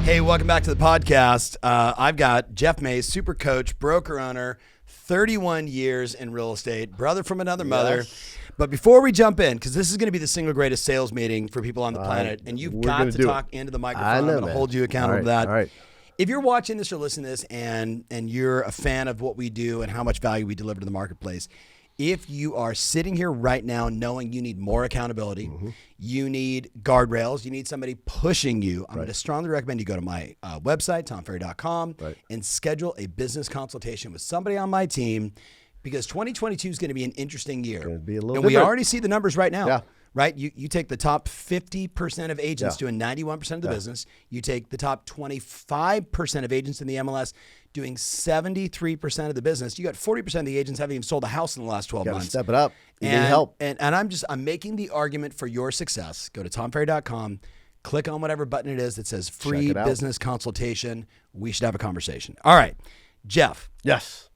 Hey, welcome back to the podcast. I've got Jeff Mays, super coach, broker owner, 31 years in real estate, brother from another mother. But before we jump in, because this is going to be the single greatest sales meeting for people on the planet, and you've got to talk into the microphone. I'm going to hold you accountable to that. All right. If you're watching this or listening to this and you're a fan of what we do and how much value we deliver to the marketplace, if you are sitting here right now knowing you need more accountability, you need guardrails, you need somebody pushing you, I'm going to strongly recommend you go to my website, tomferry.com, and schedule a business consultation with somebody on my team, because 2022 is going to be an interesting year. Going to be a little and different. We already see the numbers right now. Yeah. Right? You take the top 50% of agents doing 91% of the business. You take the top 25% of agents in the MLS doing 73% of the business. You got 40% of the agents haven't even sold a house in the last 12 months. Step it up. You need help. And I'm making the argument for your success. Go to tomferry.com, click on whatever button it is that says free business consultation. We should have a conversation. All right, Jeff. Yes.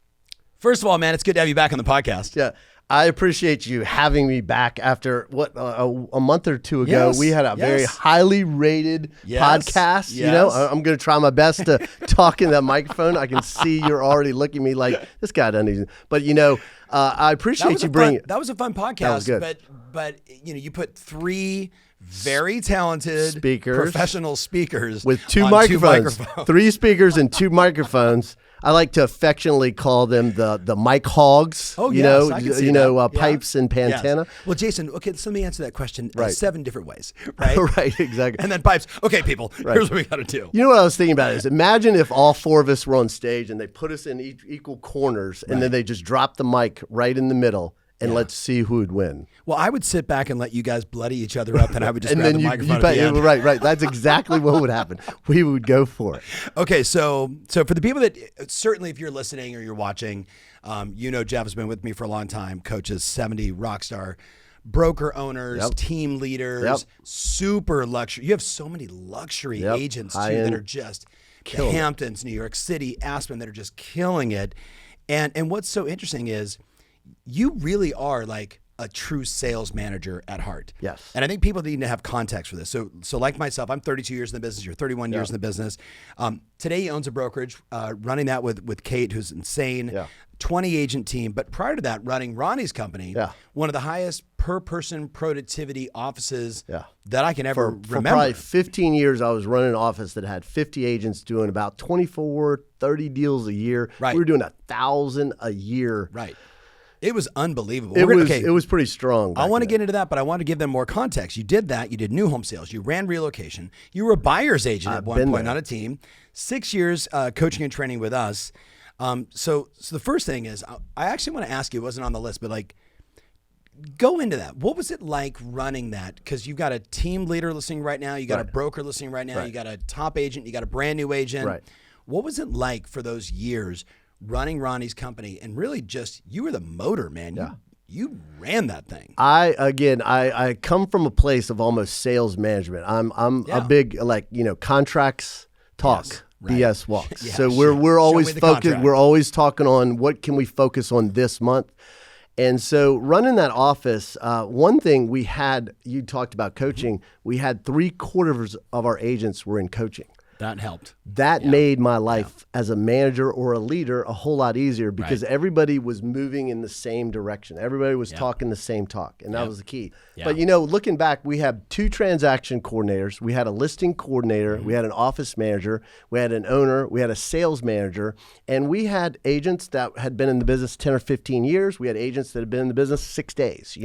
First of all, man, it's good to have you back on the podcast. Yeah. I appreciate you having me back after a month or two ago. We had a very highly rated podcast. You know, I'm going to try my best to talk in that microphone. I can see you're already looking at me like this guy doesn't even. But you know, I appreciate you bringing. That was a fun podcast. That was good. But you know, you put three very talented professional speakers with two microphones. 3 speakers and 2 microphones. I like to affectionately call them the mic hogs. Oh, yes, I can see that. Pipes and Pantana. Yes. Well, Jason, okay, so let me answer that question 7 different ways, right? Right, exactly. And then pipes. Okay, people, here's what we got to do. You know what I was thinking about is imagine if all 4 of us were on stage and they put us in equal corners and then they just drop the mic right in the middle. And let's see who would win. Well, I would sit back and let you guys bloody each other up, and I would just grab the microphone at the end. Right. That's exactly what would happen. We would go for it. Okay, so for the people that, certainly if you're listening or you're watching, you know Jeff has been with me for a long time, coaches 70 rock star broker owners, team leaders, super luxury. You have so many luxury agents, too, that are just the Hamptons, New York City, Aspen, that are just killing it. And what's so interesting is, you really are like a true sales manager at heart. Yes. And I think people need to have context for this. So like myself, I'm 32 years in the business. You're 31 years in the business. Today he owns a brokerage, running that with Kate, who's insane. 20 agent team. But prior to that, running Ronnie's company, one of the highest per person productivity offices that I can ever remember. For probably 15 years, I was running an office that had 50 agents doing about 24, 30 deals a year. Right. We were doing 1,000 a year. Right. It was unbelievable. It was pretty strong. I want to get into that, but I want to give them more context. You did that. You did new home sales. You ran relocation. You were a buyer's agent at one point on a team. 6 years coaching and training with us. So the first thing is, I actually want to ask you, it wasn't on the list, but like, go into that. What was it like running that? Because you've got a team leader listening right now. You got a broker listening right now. You got a top agent. You got a brand new agent. Right. What was it like for those years running Ronnie's company, and really just, you were the motor, man. You ran that thing. I come from a place of almost sales management. I'm a big, contracts talk, BS walks. So we're always focused. We're always talking on what can we focus on this month. And so running that office, one thing we had, you talked about coaching, we had 3/4 of our agents were in coaching. That helped. That made my life as a manager or a leader a whole lot easier, because everybody was moving in the same direction. Everybody was talking the same talk, and that was the key. But, looking back, we had 2 transaction coordinators. We had a listing coordinator. We had an office manager. We had an owner. We had a sales manager. And we had agents that had been in the business 10 or 15 years. We had agents that had been in the business 6 days,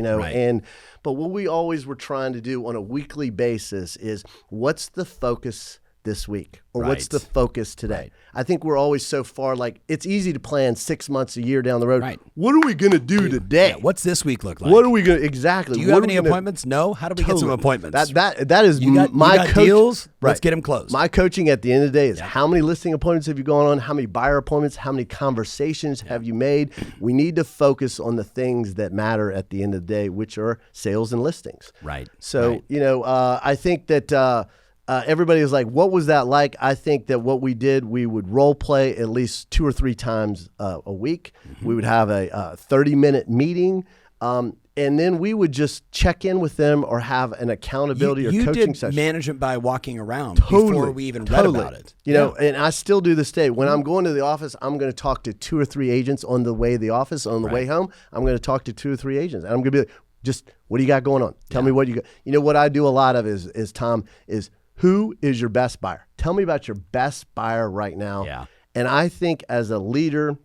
But what we always were trying to do on a weekly basis is, what's the focus this week, or what's the focus today? I think we're always so far, like, it's easy to plan 6 months, a year down the road. What are we going to do today? What's this week look like? What are we going to, exactly. Do you have any appointments? No? How do we get some appointments? That is you got coach, deals? Let's get them closed. My coaching at the end of the day is, how many listing appointments have you gone on? How many buyer appointments? How many conversations have you made? We need to focus on the things that matter at the end of the day, which are sales and listings. So, I think that, everybody was like, what was that like? I think that what we did, we would role play at least 2 or 3 times a week. We would have a 30-minute meeting. And then we would just check in with them or have an accountability or coaching session. You did management by walking around before we even read about it. You know, and I still do this day. When I'm going to the office, I'm going to talk to 2 or 3 agents on the way to the office. On the way home, I'm going to talk to 2 or 3 agents. And I'm going to be like, just, what do you got going on? Tell me what you got. You know, what I do a lot of is Tom, is who is your best buyer? Tell me about your best buyer right now. Yeah. And I think as a leader,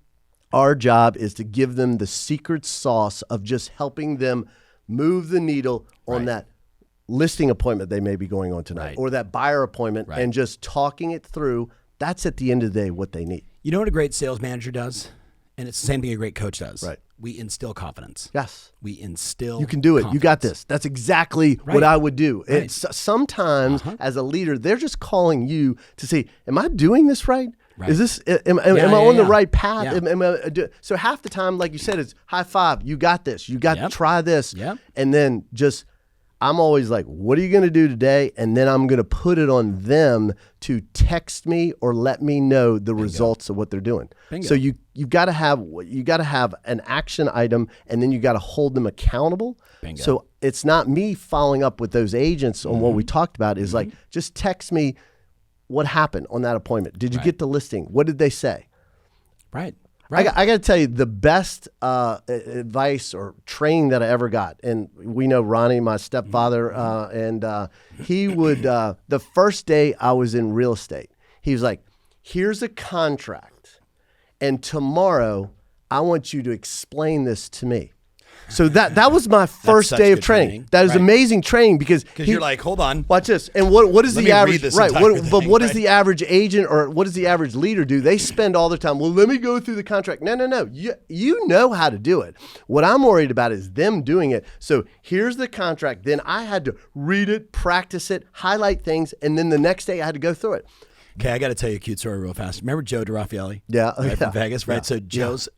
our job is to give them the secret sauce of just helping them move the needle on that listing appointment they may be going on tonight or that buyer appointment and just talking it through. That's at the end of the day what they need. You know what a great sales manager does? And it's the same thing a great coach does. Right. We instill confidence. Yes. We instill You can do it. confidence. You got this. That's exactly what I would do. Right. It's sometimes as a leader, they're just calling you to say, am I doing this right? Right. Is this am I on the right path? Yeah. So half the time, like you said, it's high five. You got this. You got to try this. Yep. And then just, I'm always like, what are you going to do today? And then I'm going to put it on them to text me or let me know the results of what they're doing. Bingo. So you've got to have an action item, and then you got to hold them accountable. Bingo. So it's not me following up with those agents on what we talked about. Is like, just text me what happened on that appointment. Did you get the listing? What did they say? Right. I got to tell you, the best advice or training that I ever got, and we know Ronnie, my stepfather, and he would, the first day I was in real estate, he was like, here's a contract, and tomorrow I want you to explain this to me. So that was my first day of training. That is amazing training because you're like, hold on, watch this. And what is the average? Right. What does the average agent or what does the average leader do? They spend all their time. Well, let me go through the contract. No. You know how to do it. What I'm worried about is them doing it. So here's the contract. Then I had to read it, practice it, highlight things, and then the next day I had to go through it. Okay, I got to tell you a cute story real fast. Remember Joe DeRaffaele? Yeah. From Vegas, right? So Joe's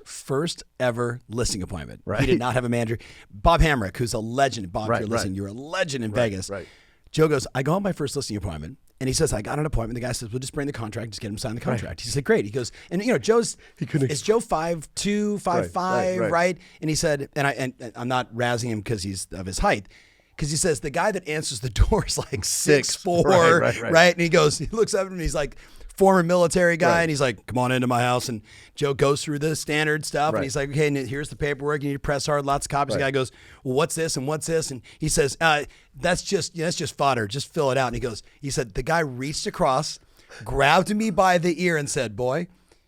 first ever listing appointment. Right. He did not have a manager. Bob Hamrick, who's a legend. Bob, if you're listening, you're a legend in Vegas. Right. Joe goes, I go on my first listing appointment, and he says, I got an appointment. The guy says, we'll just bring the contract, just get him to sign the contract. He said, great. He goes, and you know, is Joe 5'2", 5'5", right? And he said, and I'm not razzing him because he's of his height, because he says the guy that answers the door is like 6'4", right? And he looks up at him and he's like, former military guy, and he's like, come on into my house. And Joe goes through the standard stuff, and he's like, okay, and here's the paperwork. You need to press hard, lots of copies. The guy goes, well, what's this and what's this? And he says, that's just fodder. Just fill it out. And he said, the guy reached across, grabbed me by the ear and said, boy,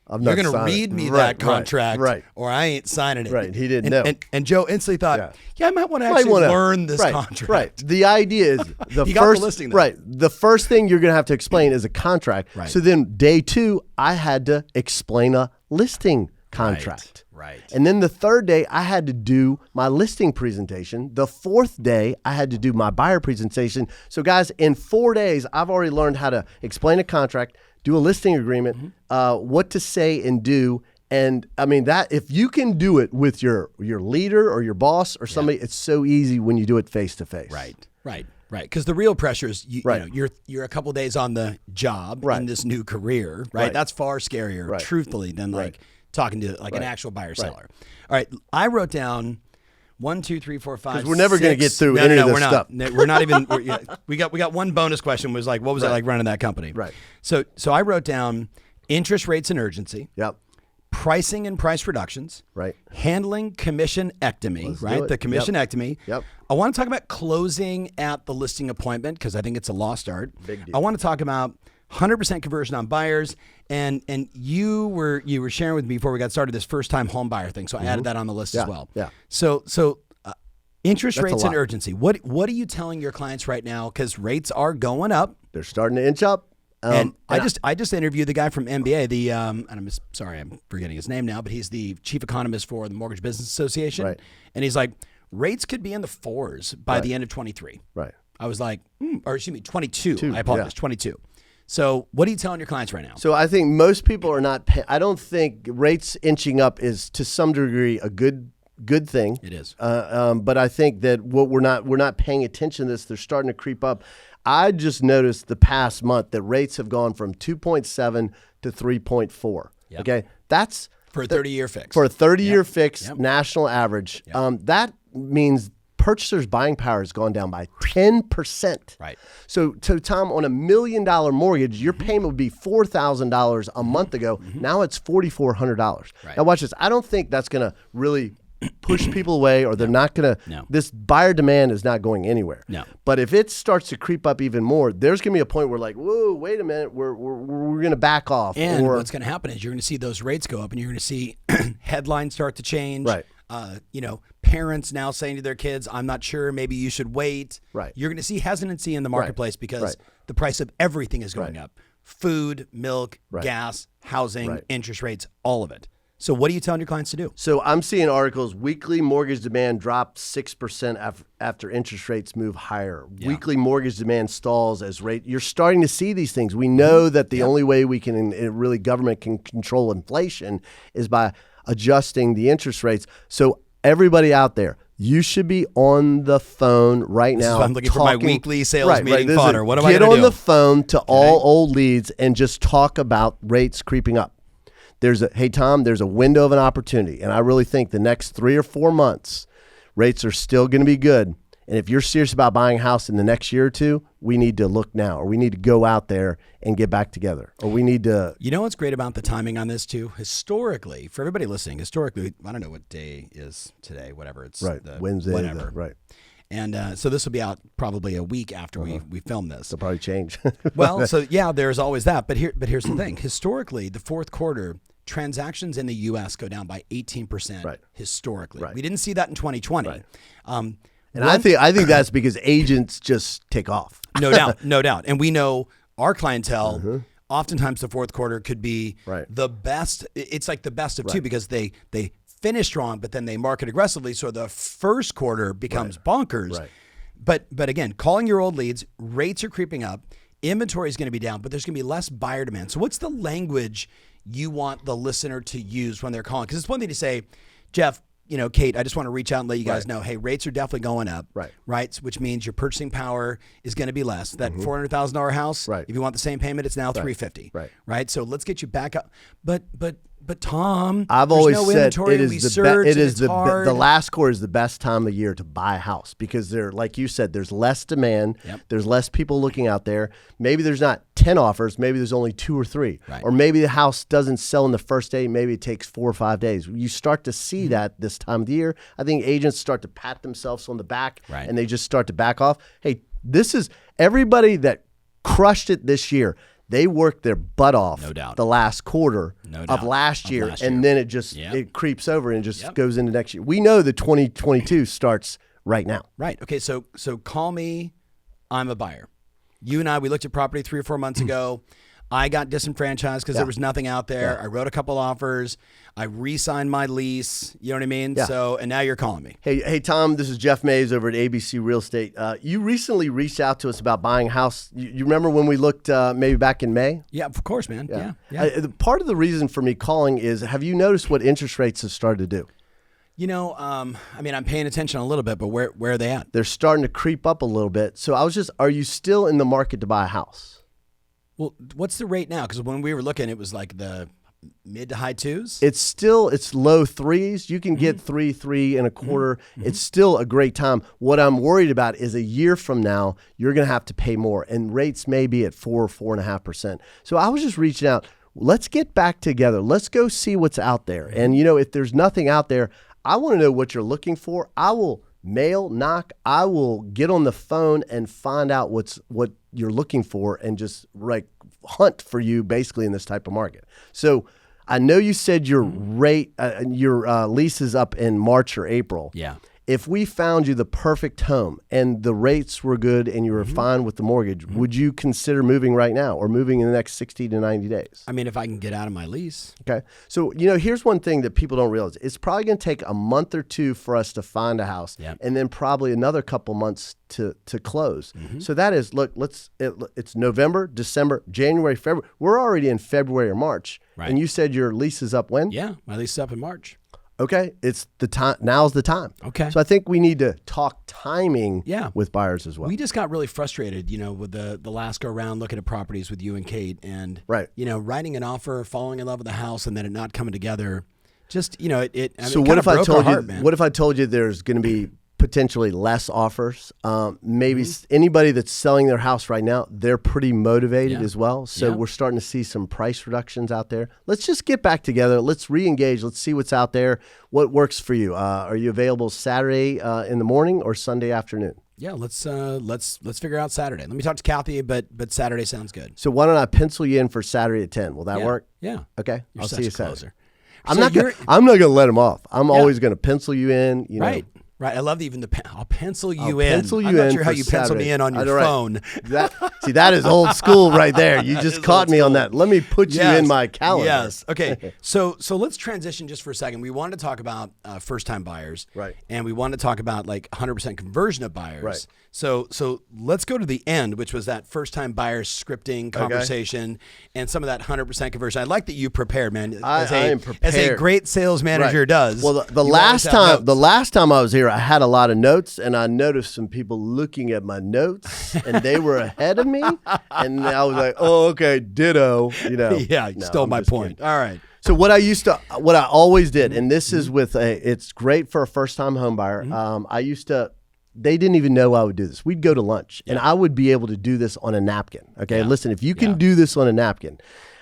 you're going to read me that contract or I ain't signing it. Right. He didn't know. And Joe instantly thought, I might want to actually learn this contract. Right. The idea is the first thing you're going to have to explain is a contract. Right. So then day 2, I had to explain a listing contract. Right. And then the third day, I had to do my listing presentation. The fourth day, I had to do my buyer presentation. So guys, in 4 days, I've already learned how to explain a contract, do a listing agreement, what to say and do. And I mean, that if you can do it with your leader or your boss or somebody, it's so easy when you do it face to face. Right. Because the real pressure is you know, you're a couple of days on the job in this new career, right? That's far scarier, truthfully, than like talking to like an actual buyer seller. All right, I wrote down 1, 2, 3, 4, 5. Because we're never going to get through any of this stuff. We're not even. We got one bonus question. Was like, what was it like running that company? Right. So I wrote down interest rates and urgency. Yep. Pricing and price reductions. Right. Handling commission-ectomy. Right. The commission-ectomy. Yep. I want to talk about closing at the listing appointment because I think it's a lost art. Big deal. I want to talk about 100% conversion on buyers, and you were sharing with me before we got started this first-time home buyer thing, so I added that on the list as well. Yeah. So interest rates and urgency. What are you telling your clients right now? Because rates are going up. They're starting to inch up. I just interviewed the guy from MBA, and I'm forgetting his name now, but he's the chief economist for the Mortgage Business Association, and he's like, rates could be in the 4s by the end of 23. Right. I was like, or excuse me, 22. I apologize, 22. So what are you telling your clients right now? So I think most people are not. I don't think rates inching up is to some degree a good thing. It is. But I think that what we're not paying attention to this. They're starting to creep up. I just noticed the past month that rates have gone from 2.7 to 3.4. Yep. Okay, that's For a 30-year fix. For a 30-year fix, national average. That means purchasers' buying power has gone down by 10%. Right. So, Tom, on $1 million mortgage, your payment would be $4,000 a month ago. Now it's $4,400. Right. Now, watch this. I don't think that's going to really push people away, or they're not going to. This buyer demand is not going anywhere. No. But if it starts to creep up even more, there's going to be a point where, like, whoa, wait a minute, we're going to back off. And what's going to happen is you're going to see those rates go up, and you're going to see headlines start to change. Right. Parents now saying to their kids, I'm not sure, maybe you should wait. Right. You're going to see hesitancy in the marketplace because the price of everything is going up. Food, milk, gas, housing, interest rates, all of it. So what are you telling your clients to do? So I'm seeing articles, weekly mortgage demand dropped 6% after interest rates move higher. Yeah. Weekly mortgage demand stalls as rate. You're starting to see these things. We know that the only way we can, really government can control inflation is by adjusting the interest rates. So everybody out there, you should be on the phone right now. I'm looking for my weekly sales meeting fodder. What am I going to do? Get on the phone to all old leads and just talk about rates creeping up. Hey, Tom, there's a window of an opportunity, and I really think the next 3 or 4 months, rates are still going to be good. And if you're serious about buying a house in the next year or two, we need to look now, or we need to go out there and get back together, or we need to. You know what's great about the timing on this too? Historically, for everybody listening, I don't know what day is today, whatever it's Wednesday, whatever. Right. And so this will be out probably a week after we film this. It'll probably change. Well, so there's always that. But here's the thing. Historically, the fourth quarter, transactions in the U.S. go down by 18% historically. Right. We didn't see that in 2020. Right. And I think that's because agents just take off. No doubt. And we know our clientele, oftentimes the fourth quarter could be the best. It's like the best of two because they finish strong, but then they market aggressively. So the first quarter becomes bonkers. Right. But again, calling your old leads, rates are creeping up. Inventory is going to be down, but there's going to be less buyer demand. So what's the language you want the listener to use when they're calling? Because it's one thing to say, Jeff, Kate, I just want to reach out and let you guys know, hey, rates are definitely going up, right? Which means your purchasing power is going to be less. That $400,000 house, if you want the same payment, it's now $350,000, right? So let's get you back up. But Tom, I've always said it is the last quarter is the best time of year to buy a house because like you said, there's less demand, there's less people looking out there. Maybe there's not 10 offers, maybe there's only 2 or 3, or maybe the house doesn't sell in the first day, maybe it takes 4 or 5 days. You start to see that this time of the year. I think agents start to pat themselves on the back and they just start to back off. Hey, this is everybody that crushed it this year. They worked their butt off the last quarter of last year, and then it just it creeps over and just goes into next year. We know that 2022 starts right now. Right. Okay. So call me. I'm a buyer. You and I, we looked at property 3 or 4 months ago. I got disenfranchised because there was nothing out there. I wrote a couple offers. I re-signed my lease. You know what I mean? Yeah. So, and now you're calling me. Hey, Tom, this is Jeff Mays over at ABC Real Estate. You recently reached out to us about buying a house. You remember when we looked maybe back in May? Yeah, of course, man. Yeah. Part of the reason for me calling is, have you noticed what interest rates have started to do? I'm paying attention a little bit, but where are they at? They're starting to creep up a little bit. So are you still in the market to buy a house? Well, what's the rate now? Because when we were looking, it was like the mid to high 2s. It's low 3s. You can get 3 and a quarter. It's still a great time. What I'm worried about is a year from now, you're going to have to pay more, and rates may be at 4.5%. So I was just reaching out. Let's get back together. Let's go see what's out there. And if there's nothing out there, I want to know what you're looking for. I will mail, knock. I will get on the phone and find out what you're looking for and just hunt for you basically in this type of market. So I know you said your lease is up in March or April. Yeah. If we found you the perfect home and the rates were good and you were fine with the mortgage, would you consider moving right now or moving in the next 60 to 90 days? I mean, if I can get out of my lease. Okay. So, here's one thing that people don't realize. It's probably going to take a month or 2 for us to find a house and then probably another couple months to close. So that is, look, it's November, December, January, February. We're already in February or March. Right. And you said your lease is up when? Yeah, my lease is up in March. Okay, it's the time. Now's the time. Okay. So I think we need to talk timing with buyers as well. We just got really frustrated, with the last go around looking at properties with you and Kate and, writing an offer, falling in love with the house and then it not coming together. just, you know, So what if I told you? What if I told you there's going to be potentially less offers? Maybe anybody that's selling their house right now, they're pretty motivated as well. So we're starting to see some price reductions out there. Let's just get back together. Let's re-engage. Let's see what's out there. What works for you? Are you available Saturday in the morning or Sunday afternoon? Yeah, let's figure out Saturday. Let me talk to Kathy, but Saturday sounds good. So why don't I pencil you in for Saturday at 10? Will that work? Yeah. Okay. You're I'll see you Saturday. Closer. I'm not gonna let him off. I'm always gonna pencil you in. You know. Right. I love even I'll pencil you in. I'm not sure how you pencil me in on your phone. That is old school right there. You just caught me on that. Let me put you in my calendar. Yes. Okay. So let's transition just for a second. We wanted to talk about first-time buyers. Right. And we wanted to talk about like 100% conversion of buyers. Right. So let's go to the end, which was that first-time buyers scripting conversation and some of that 100% conversion. I like that you prepared, man. I am prepared. As a great sales manager does. Well, the last time I was here, I had a lot of notes, and I noticed some people looking at my notes, and they were ahead of me, and I was like, "Oh, okay, ditto." You know? Yeah, you stole my point. All right. So what I always did, and this is it's great for a first-time home buyer. They didn't even know I would do this. We'd go to lunch, and I would be able to do this on a napkin. Okay, listen, if you can do this on a napkin,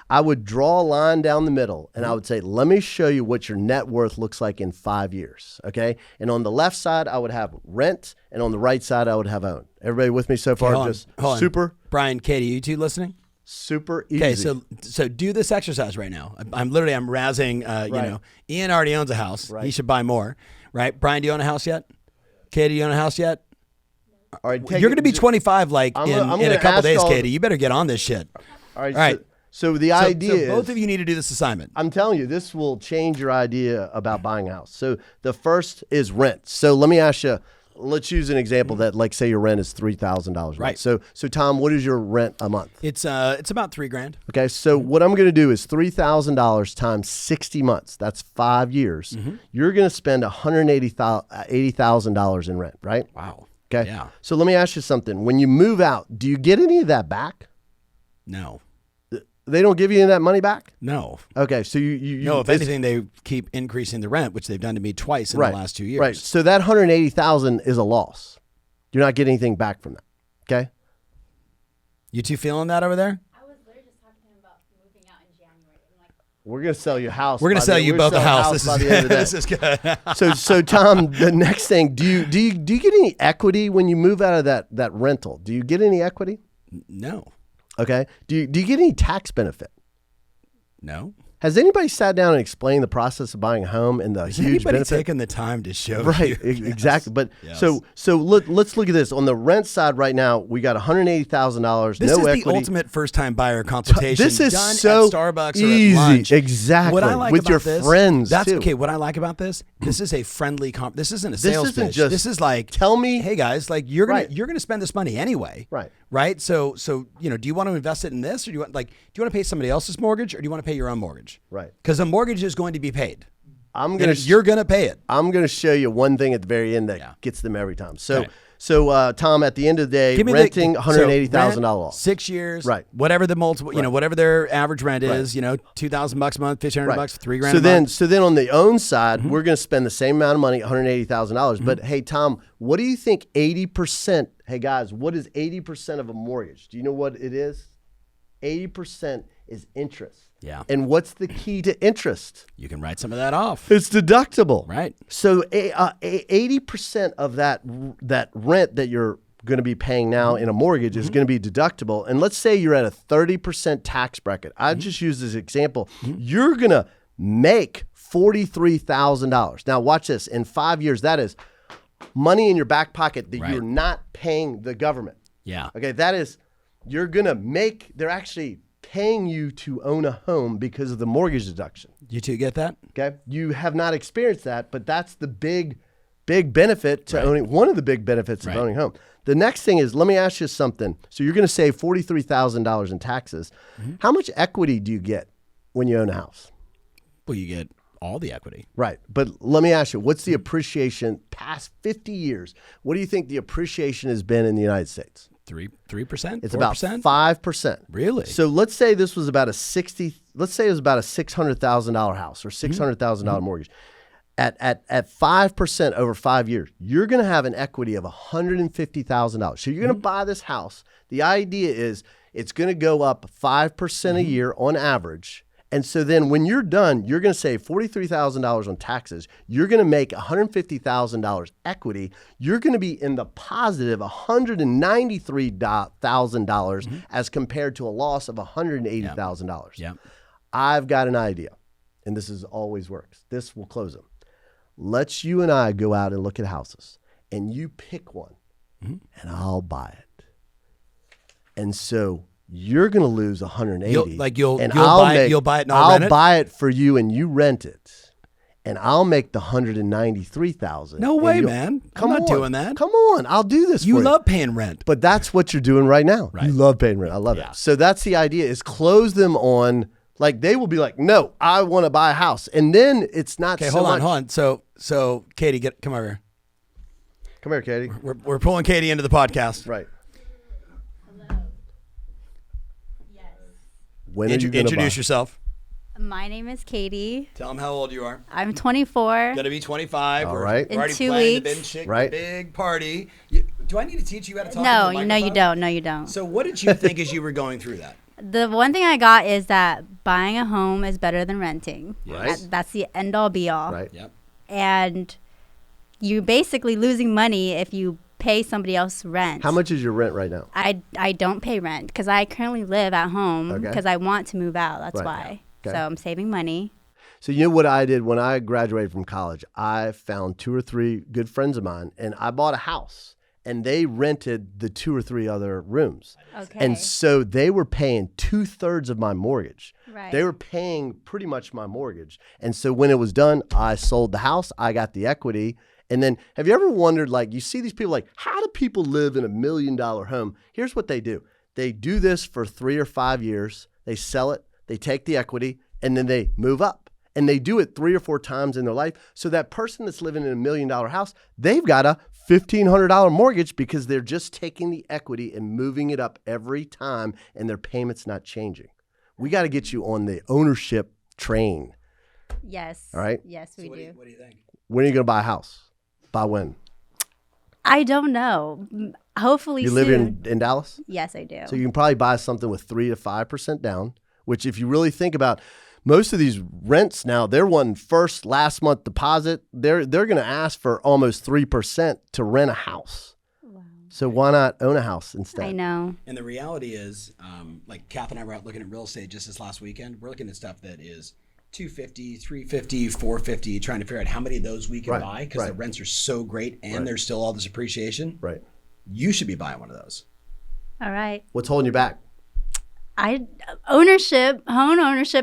I would draw a line down the middle, and I would say, let me show you what your net worth looks like in 5 years, okay? And on the left side, I would have rent, and on the right side, I would have own. Everybody with me so far? Hold on. Super? Brian, Katie, you two listening? Super easy. Okay, so do this exercise right now. I'm razzing, you know, Ian already owns a house. Right. He should buy more, right? Brian, do you own a house yet? Katie, do you own a house yet? All right, you're going to be 25 like in a couple days, Katie. You better get on this shit. All right. So the idea is both of you need to do this assignment. I'm telling you, this will change your idea about buying a house. So the first is rent. So let me ask you, let's use an example that, like, say your rent is $3,000. Right. So Tom, what is your rent a month? It's about $3,000. Okay. So what I'm going to do is $3,000 times 60 months. That's 5 years. You're going to spend $180,000 in rent, right? Wow. Okay. Yeah. So let me ask you something. When you move out, do you get any of that back? No. They don't give you any of that money back? No. Okay, so you no. If anything, they keep increasing the rent, which they've done to me twice in the last 2 years. Right. So that $180,000 is a loss. You're not getting anything back from that. Okay. You two feeling that over there? I was literally just talking to him about moving out in January. I'm like, we're gonna sell you a house. We're gonna sell you both a house. This is good. This is good. So Tom, the next thing, do you get any equity when you move out of that rental? Do you get any equity? No. Okay. Do you get any tax benefit? No. Has anybody sat down and explained the process of buying a home and the huge benefit? Taken the time to show you? Exactly. But so let's look at this. On the rent side right now, we got $180,000. This no is equity. the ultimate first-time buyer consultation. This is done so at Starbucks easy. Or at lunch. Exactly. What I like with about your this, friends. That's too. okay. What I like about this is a friendly. This isn't a sales pitch. This is like, tell me, hey guys, like you're gonna spend this money anyway. Right. So do you want to invest it in this, or do you want to pay somebody else's mortgage, or do you want to pay your own mortgage? Right. Because a mortgage is going to be paid. You're gonna pay it. I'm gonna show you one thing at the very end that gets them every time. So Tom, at the end of the day, renting $180,000 loss. 6 years. Right. Whatever the multiple, whatever their average rent is, $2,000 a month, $1,500, $3,000 a month. So then on the own side, we're going to spend the same amount of money, $180,000. But hey, Tom, what do you think 80%? Hey guys, what is 80% of a mortgage? Do you know what it is? 80% is interest. Yeah. And what's the key to interest? You can write some of that off. It's deductible. Right. So 80% of that rent that you're going to be paying now in a mortgage is going to be deductible. And let's say you're at a 30% tax bracket. I just use this example. You're going to make $43,000. Now watch this. In 5 years, that is money in your back pocket that you're not paying the government. Yeah. Okay. That is, you're going to make, they're actually paying you to own a home because of the mortgage deduction. You two get that? Okay. You have not experienced that, but that's the big benefit to owning, one of the big benefits of owning a home. The next thing is, let me ask you something. So you're going to save $43,000 in taxes. How much equity do you get when you own a house? Well, you get all the equity. Right. But let me ask you, what's the appreciation past 50 years? What do you think the appreciation has been in the United States? 3%? It's 4%? about 5%. Really? So let's say this was about a $60,000 let's say it was about a $600,000 house or $600,000 mortgage. At 5% over 5 years, you're going to have an equity of $150,000. So you're going to buy this house. The idea is it's going to go up 5% a year on average. And so then when you're done, you're going to save $43,000 on taxes. You're going to make $150,000 equity. You're going to be in the positive $193,000 as compared to a loss of $180,000. Yep. I've got an idea, and this is always works. This will close them. Let's you and I go out and look at houses, and you pick one, and I'll buy it. And so you're going to lose 180. You'll buy it and I'll rent it? buy it for you and you rent it. And I'll make the 193,000. No way, man. I'm not doing that. Come on. I'll do this for you. You love paying rent. But that's what you're doing right now. Right. You love paying rent. I love it. So that's the idea, is close them on, like they will be like, no, I want to buy a house. And then it's not Okay, so hold much. on. So Katie, come over here. Come here, Katie. We're pulling Katie into the podcast. Right. Yes. When are you going to Introduce yourself. My name is Katie. Tell them how old you are. I'm 24. Gonna be 25. All We're right. We're already In 2 planning weeks. the big party. Do I need to teach you how to talk? No, into the no, you microphone? don't. No, you don't. So what did you think as you were going through that? The one thing I got is that buying a home is better than renting. Yes. That's the end all be all. Right. Yep. And you're basically losing money if you pay somebody else rent. How much is your rent right now? I don't pay rent because I currently live at home Okay. because I want to move out. That's Right. why. Okay. So I'm saving money. So you know what I did when I graduated from college? I found 2 or 3 good friends of mine, and I bought a house, and they rented the 2 or 3 other rooms. Okay. And so they were paying 2/3 of my mortgage. Right. They were paying pretty much my mortgage. And so when it was done, I sold the house. I got the equity. And then have you ever wondered, like, you see these people like, how do people live in $1 million home? Here's what they do. They do this for 3 or 5 years. They sell it. They take the equity, and then they move up. And they do it 3 or 4 times in their life. So that person that's living in $1 million house, they've got a $1,500 mortgage because they're just taking the equity and moving it up every time, and their payment's not changing. We got to get you on the ownership train. Yes. All right. Yes, we do. What do you think? When are you going to buy a house? By when? I don't know. Hopefully You soon. live in Dallas? Yes, I do. So you can probably buy something with 3 to 5% down, which if you really think about, most of these rents now, they're wanting first, last month deposit. They're going to ask for almost 3% to rent a house. Wow. So why not own a house instead? I know. And the reality is, like Kath and I were out looking at real estate just this last weekend. We're looking at stuff that is $250, $350, $450, trying to figure out how many of those we can Right, buy because the right. rents are so great and there's still all this appreciation. Right. You should be buying one of those. All right. What's holding you back? Home ownership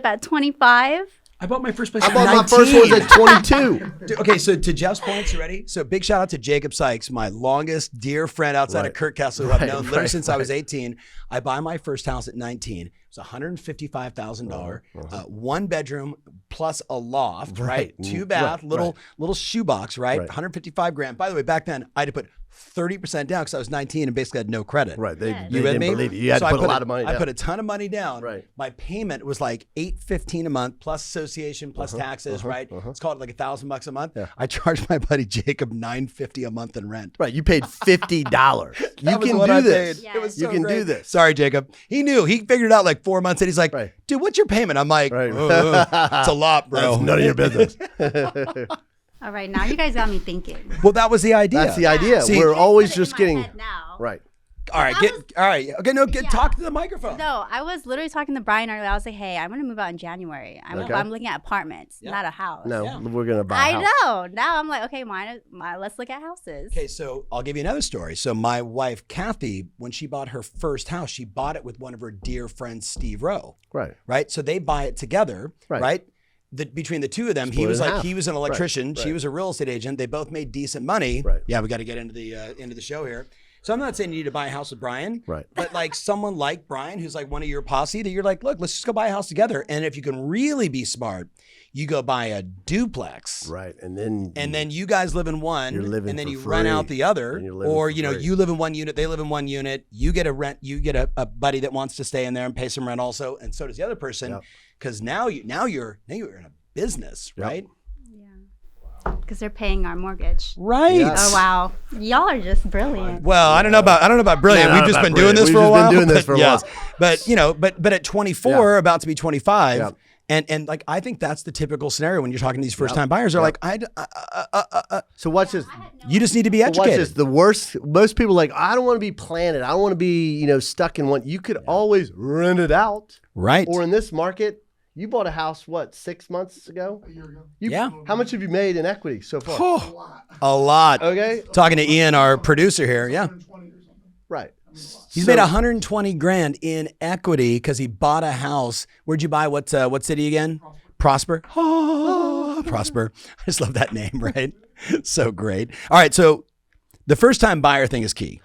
at 25. I bought my first place I at bought 19. my first one at 22. Dude, okay, so to Jeff's points, you ready? So big shout out to Jacob Sykes, my longest dear friend outside of Kurt Kessler, who I've known literally since I was 18. I buy my first house at 19. It was $155,000, 1 bedroom plus a loft, right? 2 bath, little shoebox, right? 155 grand. By the way, back then I had to put 30% down because I was 19 and basically had no credit. Right. They You with didn't me? believe you. You had to put a lot of money down. I put a ton of money down. Right. My payment was like $815 a month plus association plus taxes. Right. It's called like $1,000 a month. Yeah. I charged my buddy Jacob $950 a month in rent. Right. You paid $50. You was can what do I this. paid. It was You so can great. do this. Sorry, Jacob. He knew. He figured it out like 4 months and he's like, Right. dude, what's your payment? I'm like, Right. It's a lot, bro. That's none of your business. All right. Now you guys got me thinking. Well, that was the idea. That's the idea. See- We're always Put it in just my getting head now. right. All right. All right. Okay. No, Yeah. talk to the microphone. No, I was literally talking to Brian earlier. I was like, hey, I'm going to move out in January. Okay. I'm looking at apartments, Yeah. not a house. No, Yeah. we're gonna buy. A I house. know. Now I'm like, okay, let's look at houses. Okay, so I'll give you another story. So my wife, Kathy, when she bought her first house, she bought it with one of her dear friends, Steve Rowe, Right. right? So they buy it together, Right. right? Between the two of them, Split it in half. he was an electrician, Right, she right. was a real estate agent. They both made decent money. Right. Yeah, we got to get into the show here. So I'm not saying you need to buy a house with Brian, Right. but like someone like Brian, who's like one of your posse, that you're like, look, let's just go buy a house together. And if you can really be smart, you go buy a duplex. Right. And then You guys live in one, You're living and then for you rent out free, the other, and you're living or for you know, free. you live in one unit, they live in one unit. You get a rent, you get a buddy that wants to stay in there and pay some rent also, and so does the other person. Yep. because now you're in a business, right? Because they're paying our mortgage. Right. Yes. Oh wow, y'all are just brilliant. Well, I don't know about brilliant. We've just been doing this for a while. But at 24, about to be 25, and like I think that's the typical scenario when you're talking to these first time buyers. They're like, So watch this. You just need to be educated. Watch this. The worst. Most people are like, I don't want to be planted. I don't want to be stuck in one. You could always rent it out. Right. Or in this market. You bought a house, 6 months ago? A year ago. How much have you made in equity so far? Oh, a lot. Okay. Talking to Ian, our producer here. Yeah. 120 or something. Right. He's made 120 grand in equity because he bought a house. Where'd you buy? What city again? Prosper. Oh, Prosper. I just love that name, right? So great. All right. So the first time buyer thing is key.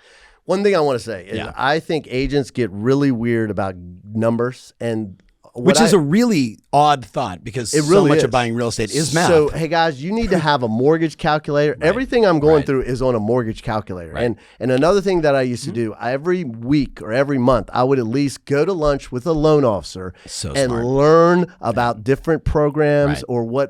One thing I want to say is I think agents get really weird about numbers and which is a really odd thought because so much of buying real estate is math. So, hey guys, you need to have a mortgage calculator. Right. Everything I'm going through is on a mortgage calculator. Right. And another thing that I used to do, every week or every month, I would at least go to lunch with a loan officer learn about different programs or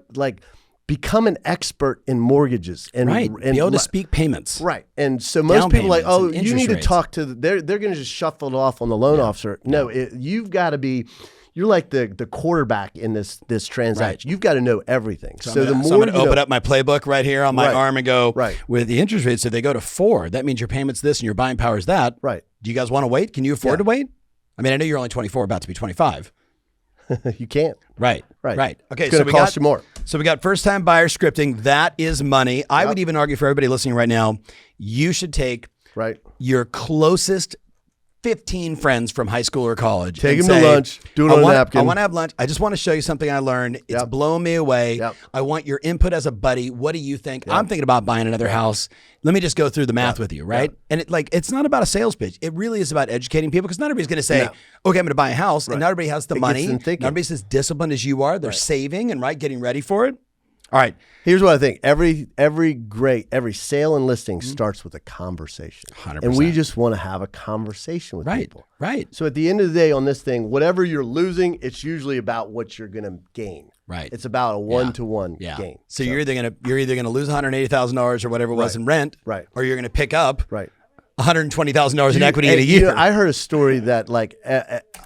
become an expert in mortgages and be able to speak payments. Right. And so most people are like, you need to talk to they're going to just shuffle it off on the loan officer. No, you've got to be. You're like the quarterback in this transaction. Right. You've got to know everything. So I'm going to open up my playbook right here on my arm and go, with the interest rates, if they go to 4, that means your payment's this and your buying power is that. Right. Do you guys want to wait? Can you afford to wait? I mean, I know you're only 24, about to be 25. You can't. Right. Okay. It's going to cost you more. So we got first-time buyer scripting. That is money. I would even argue for everybody listening right now, you should take your closest 15 friends from high school or college. Take them to lunch. Do it on a napkin. I want to have lunch. I just want to show you something I learned. It's blowing me away. I want your input as a buddy. What do you think? I'm thinking about buying another house. Let me just go through the math with you, right? And it's not about a sales pitch. It really is about educating people because not everybody's going to say, okay, I'm going to buy a house. And not everybody has the money. Not everybody's as disciplined as you are. They're saving and getting ready for it. All right. Here's what I think. Every sale and listing starts with a conversation. 100%. And we just want to have a conversation with people. Right. So at the end of the day on this thing, whatever you're losing, it's usually about what you're going to gain. Right. It's about a one-to-one gain. So you're either gonna lose $180,000 or whatever it was in rent, or you're gonna pick up $120,000 in equity in a year. I heard a story that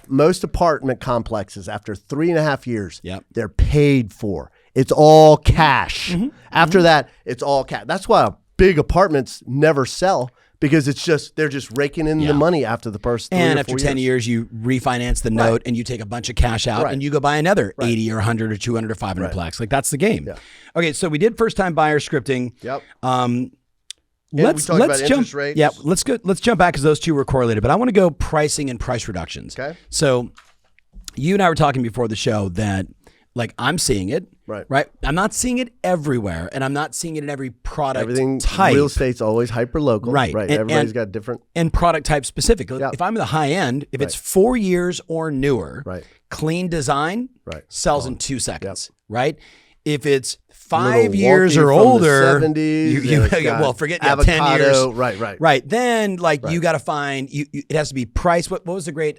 most apartment complexes after 3.5 years, they're paid for. It's all cash. After that, it's all cash. That's why big apartments never sell because they're just raking in the money after the first 3 or 4 years. And after 10 years, you refinance the note and you take a bunch of cash out and you go buy another 80 or 100 or 200 or 500 plaques. That's the game. Yeah. Okay, so we did first-time buyer scripting. Yep. Let's jump. Interest rates. Yeah, let's jump back because those two were correlated. But I want to go pricing and price reductions. Okay. So you and I were talking before the show that I'm seeing it. Right. I'm not seeing it everywhere, and I'm not seeing it in every product type. Real estate's always hyper local. Right. Everybody's got different. And product type specific. If I'm in the high end, if it's 4 years or newer, clean design, sells in 2 seconds. Right. If it's 5 years or older, 70s, forget 10 years. Right. Then you got to find it has to be priced. What was the great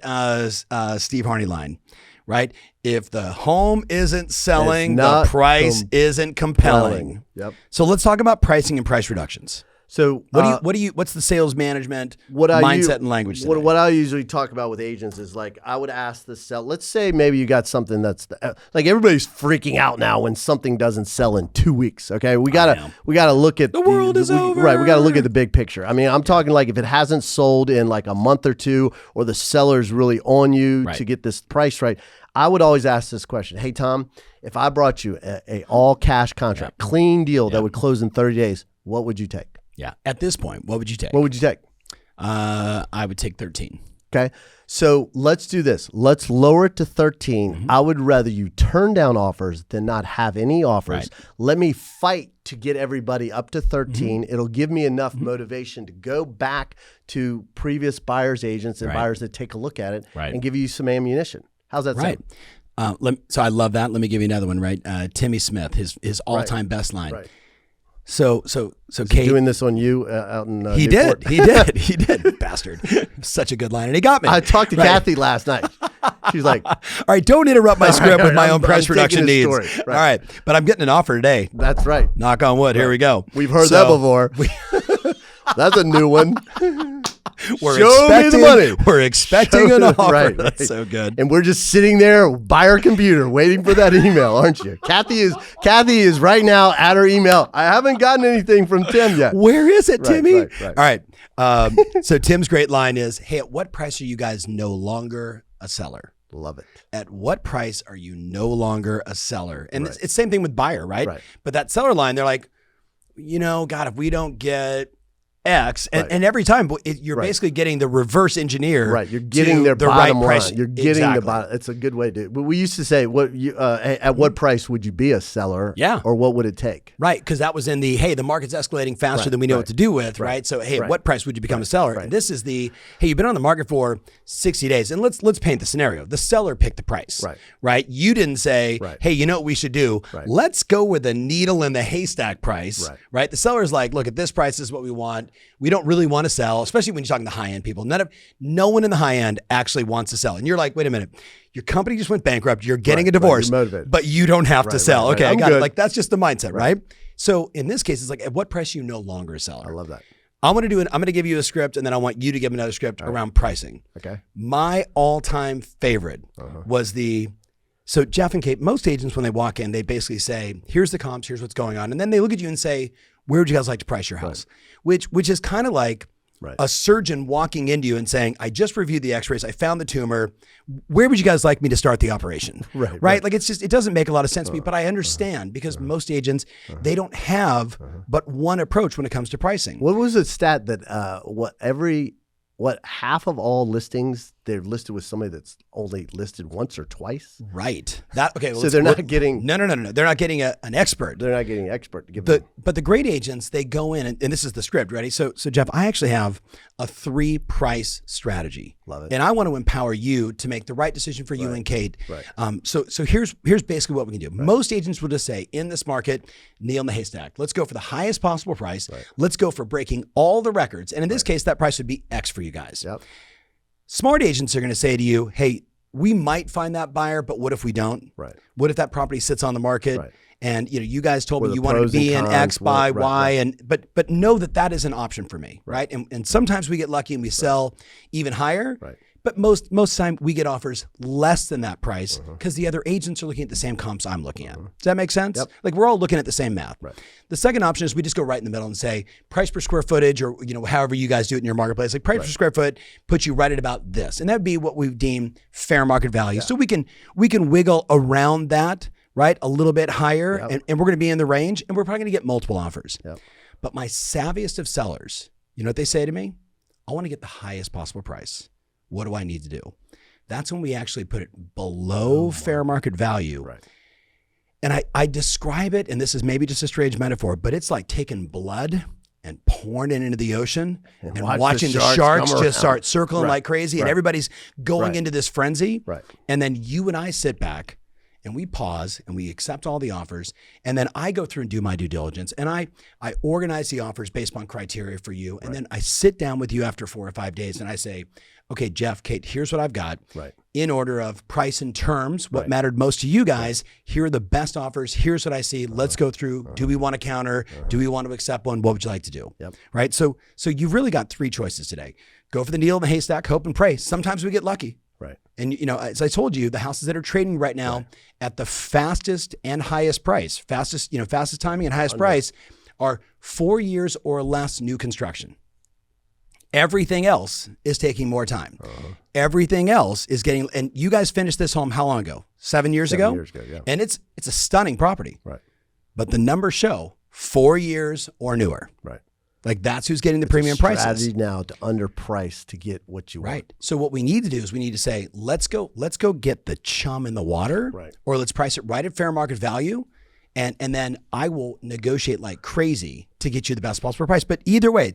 Steve Harney line? Right. If the home isn't selling, the price isn't compelling. Yep. So let's talk about pricing and price reductions. So what's the sales management mindset and language today? What I usually talk about with agents is I would ask the seller, let's say maybe you got something that's everybody's freaking out now when something doesn't sell in 2 weeks. Okay. We gotta look at the world is over. Right. We gotta look at the big picture. I mean, I'm talking if it hasn't sold in a month or two or the seller's really on you to get this price right. I would always ask this question. Hey, Tom, if I brought you a all cash contract, clean deal that would close in 30 days, what would you take? Yeah. At this point, what would you take? What would you take? I would take 13. Okay. So let's do this. Let's lower it to 13. I would rather you turn down offers than not have any offers. Let me fight to get everybody up to 13. It'll give me enough motivation to go back to previous buyers agents and buyers that take a look at it and give you some ammunition. How's that sound? So I love that. Let me give you another one, right? Timmy Smith, his all-time best line. So Kate doing this on you out in he Newport. did, bastard. Such a good line, and he got me. I talked to Kathy last night. She's like, all right, don't interrupt my script with my own price I'm reduction taking needs. the story. All right, but I'm getting an offer today. That's right. Knock on wood. Here we go. We've heard that before. That's a new one. Show me the money. We're expecting an offer. Right. That's so good. And we're just sitting there by our computer waiting for that email, aren't you? Kathy is right now at her email. I haven't gotten anything from Tim yet. Where is it, Timmy? Right. All right. So Tim's great line is, hey, at what price are you guys no longer a seller? Love it. At what price are you no longer a seller? And it's the same thing with buyer, right? But that seller line, they're like, God, if we don't get X, and every time you're basically getting the reverse engineer. Right, you're getting their bottom line. Price. You're getting the bottom. It's a good way to. But we used to say, at what price would you be a seller? Yeah, or what would it take? Right, because that was in the the market's escalating faster than we know what to do with. Right, so at what price would you become a seller? And this is you've been on the market for 60 days, and let's paint the scenario. The seller picked the price. Right. You didn't say, hey, you know what we should do? Let's go with a needle in the haystack price. Right. The seller's like, look, at this price is what we want. We don't really want to sell, especially when you're talking to high-end people. No one in the high end actually wants to sell. And you're like, wait a minute, your company just went bankrupt. You're getting a divorce, but you don't have to sell. Okay, I got it. Like, that's just the mindset, right? So in this case, it's like, at what price are you no longer a seller? I love that. I'm going to give you a script, and then I want you to give another script around pricing. Okay. My all-time favorite was so Jeff and Kate, most agents, when they walk in, they basically say, here's the comps, here's what's going on. And then they look at you and say, where would you guys like to price your house? Which is kind of like a surgeon walking into you and saying, I just reviewed the x-rays, I found the tumor. Where would you guys like me to start the operation? Right? Like, it doesn't make a lot of sense to me, but I understand because most agents, they don't have but one approach when it comes to pricing. What was the stat that half of all listings, they're listed with somebody that's only listed once or twice? Right. So they're not getting... No. They're not getting an expert. They're not getting an expert to give them... But the great agents, they go in, and this is the script, ready? So Jeff, I actually have a 3-price strategy. Love it. And I want to empower you to make the right decision for you and Kate. So here's basically what we can do. Most agents will just say, in this market, nail in the haystack. Let's go for the highest possible price. Let's go for breaking all the records. And in this case, that price would be X for you guys. Smart agents are going to say to you, hey, we might find that buyer, but what if we don't? What if that property sits on the market and you guys told me you wanted to be in X, buy Y, but know that is an option for me, right? And sometimes we get lucky and we sell even higher. But most time we get offers less than that price because the other agents are looking at the same comps I'm looking at. Does that make sense? Like, we're all looking at the same math. The second option is we just go right in the middle and say price per square footage, or however you guys do it in your marketplace. Like, price per square foot puts you right at about this, and that'd be what we deem fair market value. So we can wiggle around that, right, a little bit higher, and we're going to be in the range, and we're probably going to get multiple offers. But my savviest of sellers, you know what they say to me? I want to get the highest possible price. What do I need to do? That's when we actually put it below fair market value. And I describe it, and this is maybe just a strange metaphor, but it's like taking blood and pouring it into the ocean and watching the sharks just start circling like crazy, and everybody's going into this frenzy. And then you and I sit back and we pause and we accept all the offers. And then I go through and do my due diligence, and I organize the offers based on criteria for you. And then I sit down with you after 4 or 5 days and I say, okay, Jeff, Kate, here's what I've got. In order of price and terms, what mattered most to you guys, here are the best offers. Here's what I see. Let's go through. Do we want to counter? Do we want to accept one? What would you like to do? Right? So you've really got 3 choices today. Go for the needle in the haystack, hope and pray. Sometimes we get lucky. And as I told you, the houses that are trading right now at the fastest and highest price, fastest timing and highest price, are 4 years or less new construction. Everything else is taking more time. Everything else is getting, and you guys finished this home how long ago? 7 years ago? 7 years ago, yeah. And it's a stunning property. But the numbers show 4 years or newer. Like, that's who's getting the premium prices. Strategy now to underprice to get what you want. So what we need to do is we need to say, let's go get the chum in the water, or let's price it right at fair market value. And then I will negotiate like crazy to get you the best possible price. But either way,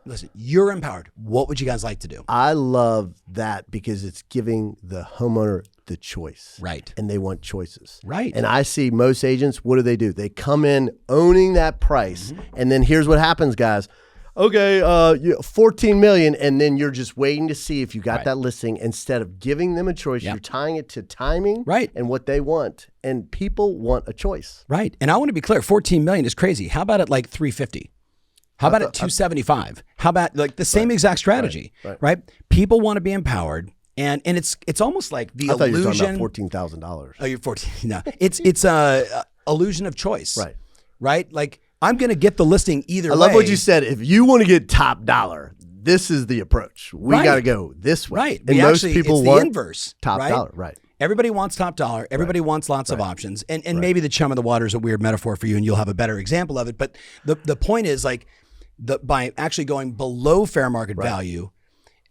listen, you're empowered. What would you guys like to do? I love that because it's giving the homeowner the choice. And they want choices. And I see most agents, what do? They come in owning that price. And then here's what happens, guys. okay, 14 million, and then you're just waiting to see if you got that listing. Instead of giving them a choice, you're tying it to timing and what they want. And people want a choice. Right. And I want to be clear, 14 million is crazy. How about at like 350? How about at 275? How about like the same exact strategy, right? People want to be empowered. And it's almost like the I thought illusion. You were talking about $14,000. Oh, you're 14. No, it's a illusion of choice. Right. Like I'm going to get the listing either way. I love what you said. If you want to get top dollar, this is the approach. We got to go this way. Right. And most people it's want the inverse. Top dollar. Right. Everybody wants top dollar. Everybody wants lots of options. And maybe the chum of the water is a weird metaphor for you, and you'll have a better example of it. But the point is like by actually going below fair market value.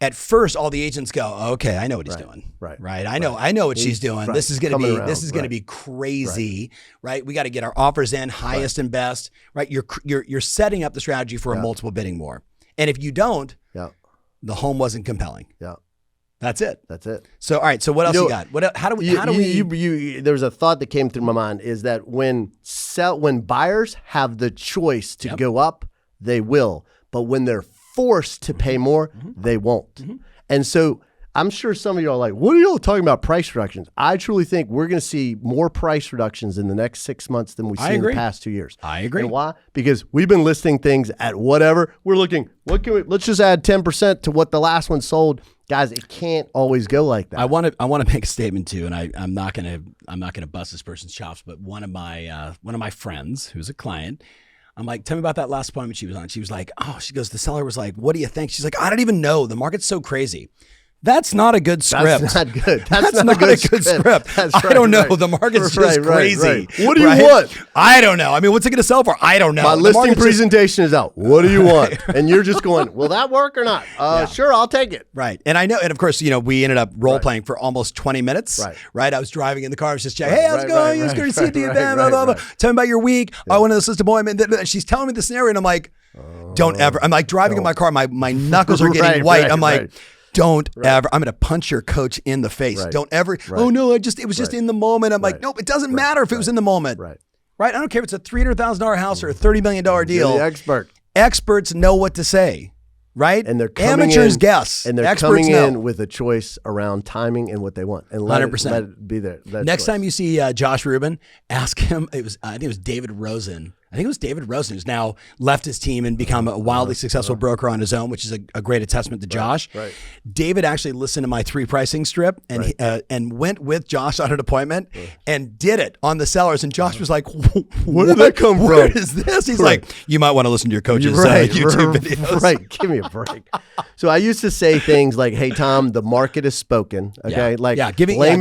At first, all the agents go, okay, I know what he's doing. Right. I know what she's doing. This is going to be crazy. Right. We got to get our offers in highest and best. Right. You're setting up the strategy for a multiple bidding war. And if you don't, the home wasn't compelling. Yeah. That's it. So, all right. So what else you got? How do we? There's a thought that came through my mind is that when buyers have the choice to go up, they will. But when they're forced to pay more, they won't. And so I'm sure some of you are like, what are y'all talking about price reductions? I truly think we're going to see more price reductions in the next 6 months than we've seen in the past 2 years. I agree. And why? Because we've been listing things at whatever. We're looking, let's just add 10% to what the last one sold. Guys, it can't always go like that. I want to make a statement too, and I'm not gonna bust this person's chops, but one of my friends who's a client, I'm like, tell me about that last appointment she was on. She was like, she goes, the seller was like, what do you think? She's like, I don't even know. The market's so crazy. That's not a good script. That's not good. That's not a good script. I don't know. The market's just crazy. What do you want? I don't know. I mean, what's it going to sell for? I don't know. My listing presentation is out. What do you want? And you're just going, will that work or not? Sure, I'll take it. Right. And I know, and of course, we ended up role playing for almost 20 minutes. Right. I was driving in the car. I was just checking, hey, how's it going? You was going to see the event, blah, blah, blah. Tell me about your week. I went to the system appointment. She's telling me the scenario, and I'm like, don't ever. I'm like driving in my car. My knuckles are getting white. I'm like, don't ever. I'm going to punch your coach in the face. Don't ever. Oh no, it was just in the moment. I'm like, nope, it doesn't matter if it was in the moment. Right. I don't care if it's a $300,000 house or a $30 million deal. You're the expert. Experts know what to say. Right. And they're coming amateurs guess. And they're experts coming know. In with a choice around timing and what they want. And 100%. Let it be there. Next time you see Josh Rubin, ask him. I think it was David Rosen. I think it was David Rosen who's now left his team and become a wildly successful broker on his own, which is a great attestament to Josh. Right. David actually listened to my 3 pricing strip and and went with Josh on an appointment and did it on the sellers. And Josh was like, where did that come from? Where is this? He's like, you might want to listen to your coach's YouTube videos. Right. Give me a break. So I used to say things like, hey, Tom, the market has spoken. Okay. Blame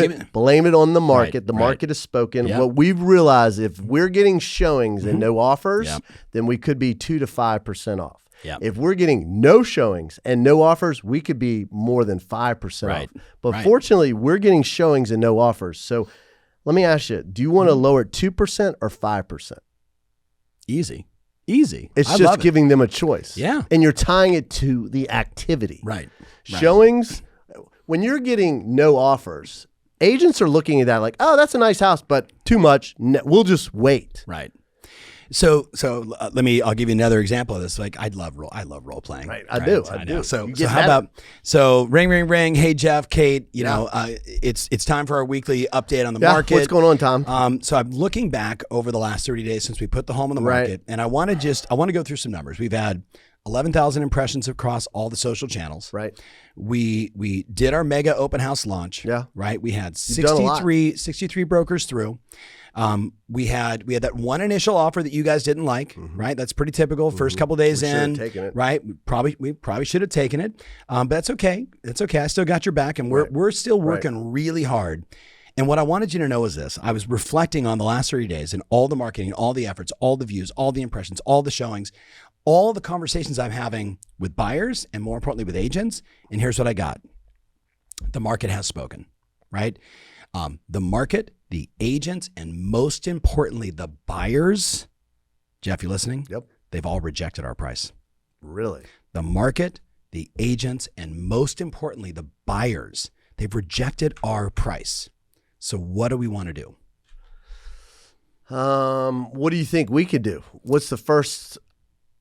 it on the market. The market has spoken. Yep. What we've realized, if we're getting showings and no offers, then we could be 2 to 5% off. If we're getting no showings and no offers, we could be more than 5% off. But fortunately, we're getting showings and no offers. So let me ask you, do you want to lower it 2% or 5%? Easy. It's just giving them a choice. Yeah. And you're tying it to the activity. Right. Showings, when you're getting no offers, agents are looking at that like, oh, that's a nice house, but too much. We'll just wait. Right. So I'll give you another example of this. Like I love role playing. Right. I do. So how about ring. Hey Jeff, Kate, it's time for our weekly update on the market. What's going on, Tom? So I'm looking back over the last 30 days since we put the home on the market, and I want to go through some numbers. We've had 11,000 impressions across all the social channels. Right. We did our mega open house launch. Yeah. Right. We had 63 brokers through. We had that one initial offer that you guys didn't like, right? That's pretty typical. First couple days in, right? We probably should have taken it, but that's okay. It's okay. I still got your back, and we're still working really hard. And what I wanted you to know is this: I was reflecting on the last 30 days and all the marketing, all the efforts, all the views, all the impressions, all the showings, all the conversations I'm having with buyers, and more importantly with agents. And here's what I got: the market has spoken, right? The market, the agents, and most importantly, the buyers. Jeff, you listening? Yep. They've all rejected our price. Really? The market, the agents, and most importantly, the buyers. They've rejected our price. So what do we want to do? What do you think we could do? What's the first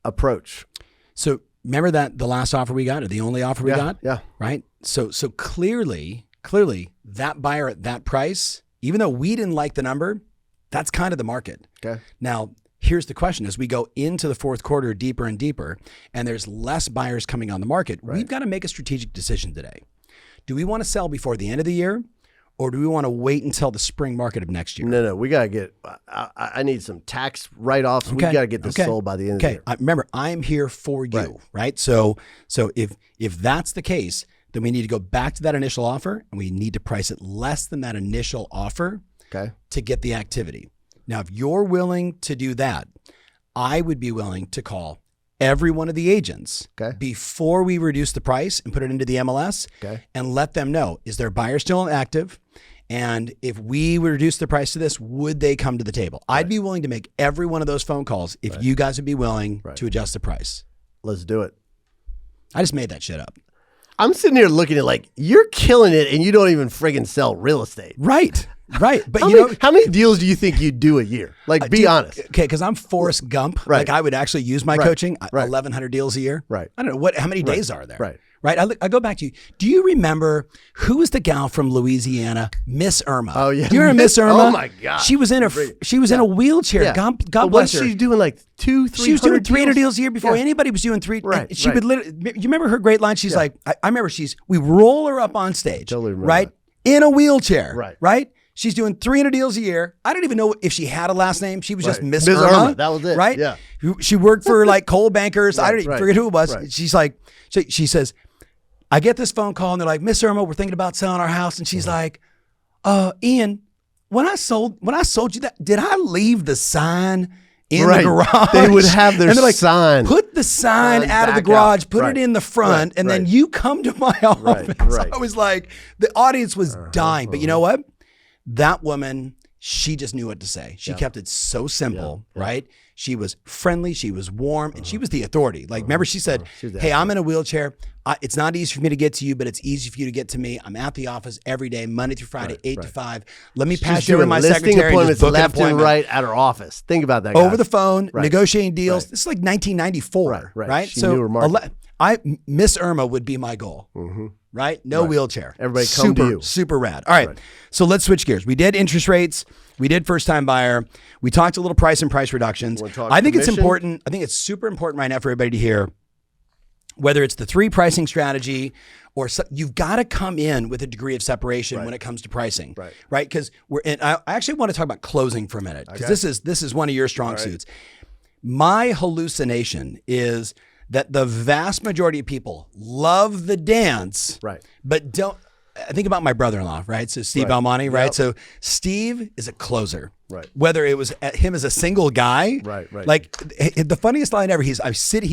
approach? So remember that the last offer we got, or the only offer we got? Yeah. Right? So clearly that buyer at that price, even though we didn't like the number, that's kind of the market. Okay. Now, here's the question. As we go into the fourth quarter deeper and deeper, and there's less buyers coming on the market, we've got to make a strategic decision today. Do we want to sell before the end of the year, or do we want to wait until the spring market of next year? No. We got to get, I need some tax write-offs. Okay. We got to get this sold by the end of the year. Remember, I'm here for you, right? So if that's the case, then we need to go back to that initial offer, and we need to price it less than that initial offer to get the activity. Now, if you're willing to do that, I would be willing to call every one of the agents before we reduce the price and put it into the MLS and let them know, is their buyer still active? And if we reduce the price to this, would they come to the table? I'd be willing to make every one of those phone calls if you guys would be willing to adjust the price. Let's do it. I just made that shit up. I'm sitting here looking at like, you're killing it and you don't even friggin' sell real estate. Right. But how many deals do you think you do a year? Like, be honest. Okay, because I'm Forrest Gump. Like, I would actually use my coaching. 1,100 deals a year. Right. I don't know how many days are there. Right. I go back to you. Do you remember who was the gal from Louisiana, Miss Irma? Oh yeah. Do you remember Miss Irma? Oh my God. She was in in a wheelchair. Yeah. God bless was her. she doing like 200-300? She was doing 300 deals a year before anybody was doing three. Right. She would literally. You remember her great line? She's like, I remember. We roll her up on stage. Totally remember right. That. In a wheelchair. Right. She's doing 300 deals a year. I don't even know if she had a last name. She was just Miss Irma. Irma. That was it. Right? Yeah. She worked for like Coal Bankers. I don't even forget who it was. Right. She's like, she says, I get this phone call and they're like, Miss Irma, we're thinking about selling our house. And she's like, Ian, when I sold you that, did I leave the sign in the garage? They would have their sign. Put the sign out of the garage, put it in the front, and then you come to my office. I was like, the audience was dying. But you know what? That woman, she just knew what to say. She kept it so simple, right? She was friendly, she was warm, and she was the authority. Like, remember she said, hey, I'm in a wheelchair. It's not easy for me to get to you, but it's easy for you to get to me. I'm at the office every day, Monday through Friday, 8 to 5. Let me pass you over to my secretary and just book left an appointment. and right at her office. Think about that, guys. Over the phone, negotiating deals. This is like 1994, right? She knew her market. Miss Irma would be my goal, right? No wheelchair. Everybody come to you. Super rad. All right, so let's switch gears. We did interest rates. We did first-time buyer. We talked a little price and price reductions. I think it's important. I think it's super important right now for everybody to hear, whether it's the 3 pricing strategy or you've got to come in with a degree of separation when it comes to pricing, right? Because I actually want to talk about closing for a minute because this is one of your strong suits. My hallucination is that the vast majority of people love the dance, but don't. I think about my brother-in-law, right? So Steve Almonte, right? So Steve is a closer. Whether it was him as a single guy, like the funniest line ever. He's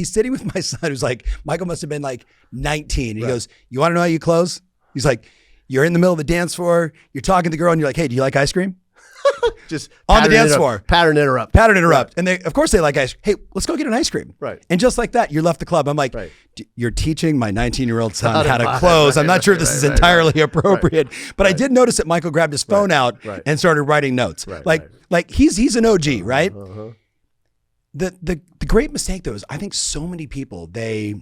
sitting with my son, who's like, Michael must have been like 19. And he goes, "You want to know how you close?" He's like, "You're in the middle of the dance floor. You're talking to the girl, and you're like, hey, do you like ice cream?" Just on the dance floor. Pattern interrupt. And they, of course, they like ice. Hey, let's go get an ice cream. And just like that, you left the club. I'm like, you're teaching my 19-year-old son how to close. I'm not sure if this is entirely appropriate, but I did notice that Michael grabbed his phone out and started writing notes. Like he's an OG, right? The great mistake though is I think so many people they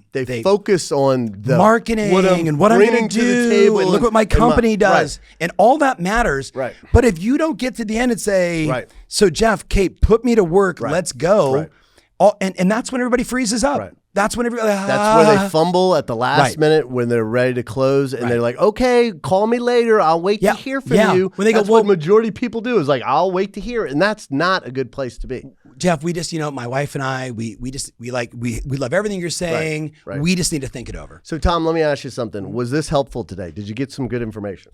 focus on the marketing and what I'm going to do, the table and look what my company does, and all that matters. But if you don't get to the end and say, so Jeff, Kate, put me to work, let's go, and that's when everybody freezes up. That's when everybody. That's where they fumble at the last minute when they're ready to close, and they're like, "Okay, call me later. I'll wait to hear from you." When they go, what majority of people do is like, "I'll wait to hear," and that's not a good place to be. Jeff, we just, my wife and I, we love everything you're saying. We just need to think it over. So, Tom, let me ask you something. Was this helpful today? Did you get some good information?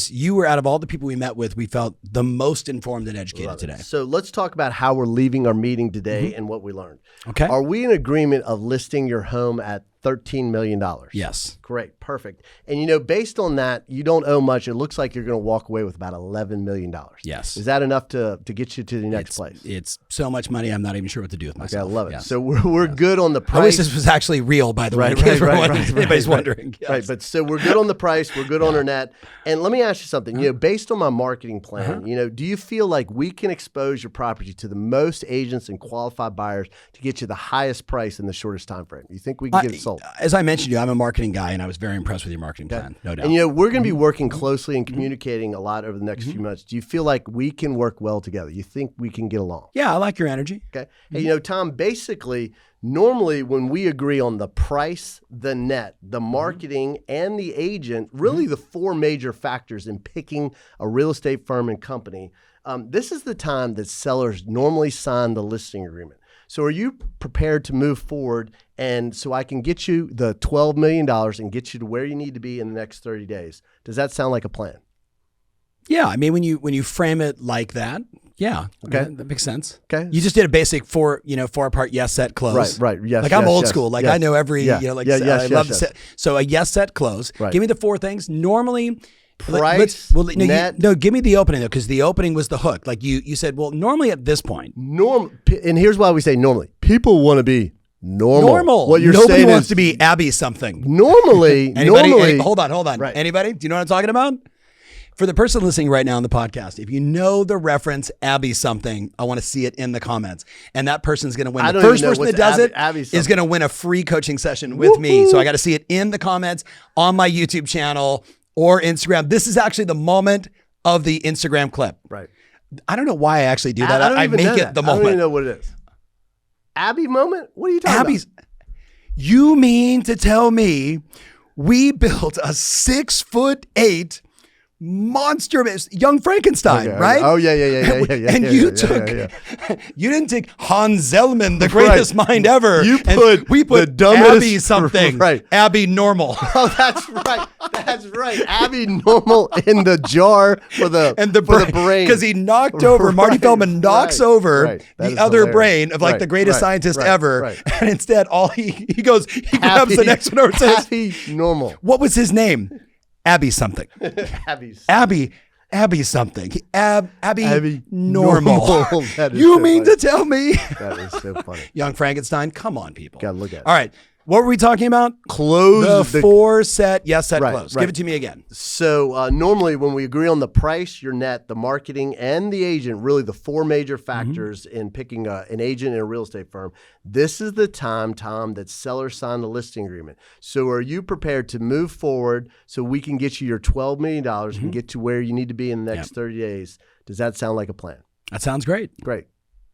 You were out of all the people we met with, we felt the most informed and educated today. So let's talk about how we're leaving our meeting today and what we learned. Okay. Are we in agreement of listing your home at $13 million. Yes. Great. Perfect. And based on that, you don't owe much. It looks like you're going to walk away with about $11 million. Yes. Is that enough to get you to the next place? It's so much money, I'm not even sure what to do with myself. Okay, I love it. Yes. So we're good on the price. I wish this was actually real, by the way. Anybody's wondering. Yes. Right, but so we're good on the price. We're good on our net. And let me ask you something. Based on my marketing plan, do you feel like we can expose your property to the most agents and qualified buyers to get you the highest price in the shortest time frame? You think we can get it sold? As I mentioned to you, I'm a marketing guy, and I was very impressed with your marketing plan, no doubt. And we're going to be working closely and communicating a lot over the next few months. Do you feel like we can work well together? You think we can get along? Yeah, I like your energy. Okay. Hey, Tom, basically, normally when we agree on the price, the net, the marketing, and the agent, really the four major factors in picking a real estate firm and company, this is the time that sellers normally sign the listing agreement. So are you prepared to move forward and so I can get you the $12 million and get you to where you need to be in the next 30 days? Does that sound like a plan? Yeah, I mean, when you frame it like that, yeah, okay, that makes sense. Okay, you just did a basic four part yes, set, close. Right, yes. Like I'm old school. Like I know every, I love to set. So a yes, set, close. Right. Give me the four things. Normally, price, net. Give me the opening though, because the opening was the hook. Like you said, well, normally at this point, and here's why we say normally. People want to be normal. What you're Nobody saying wants to be Abby something. Normally, Hey, hold on. Right. Anybody? Do you know what I'm talking about? For the person listening right now on the podcast, if you know the reference Abby something, I want to see it in the comments. And that person's going to win. The first person that does it is going to win a free coaching session with me. So I got to see it in the comments on my YouTube channel or Instagram. This is actually the moment of the Instagram clip. Right. I don't know why I actually do that. I make it the moment. I don't even know what it is. Abby moment? What are you talking about? You mean to tell me we built a 6'8" monster, Young Frankenstein, right? Oh yeah. And you didn't take Hans Zellman, the greatest mind ever. We put the dumbest, Abby something, right? Abby normal. Oh, that's right. That's right. Abby normal in the jar for the brain because he knocked over. Marty Feldman knocks over the other brain of like the greatest scientist ever, and instead all he grabs the next one over and says Abby normal. What was his name? Abby something. Abby something. Abby normal. You mean to tell me? That is so funny. Young Frankenstein. Come on, people. Gotta look at it. All right. What were we talking about? Close the four set, yes, set, close. Give it to me again. So normally when we agree on the price, your net, the marketing, and the agent, really the four major factors in picking an agent in a real estate firm, this is the time, Tom, that sellers sign the listing agreement. So are you prepared to move forward so we can get you your $12 million and get to where you need to be in the next 30 days? Does that sound like a plan? That sounds great. Great.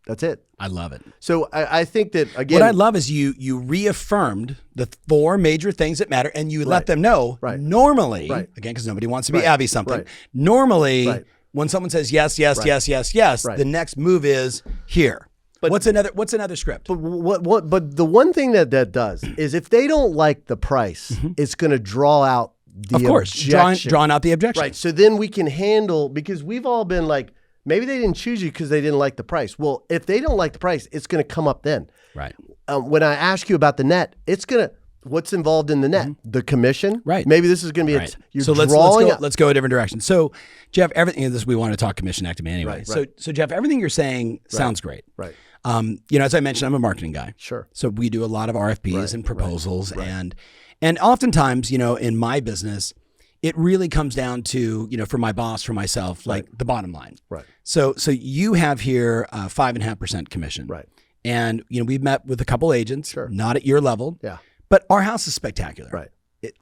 That's it. I love it. So I think that, again, what I love is you reaffirmed the four major things that matter, and you let them know normally, again, because nobody wants to be Abby something. Normally, when someone says yes, the next move is here. But what's another script? But the one thing that does is if they don't like the price, it's going to draw out the objection. Drawing out the objection. Right. So then we can handle, because we've all been like, maybe they didn't choose you because they didn't like the price. Well, if they don't like the price, it's going to come up then. Right. When I ask you about the net, what's involved in the net? The commission? Right. Maybe this is going to be let's go a different direction. So, Jeff, everything we want to talk commissionectomy anyway. Right. So Jeff, everything you're saying sounds great. Right. As I mentioned, I'm a marketing guy. Sure. So we do a lot of RFPs and proposals and oftentimes, in my business, it really comes down to, for my boss, for myself, like the bottom line. Right. So you have here 5.5% commission. Right. And, we've met with a couple agents, not at your level. Yeah. But our house is spectacular. Right.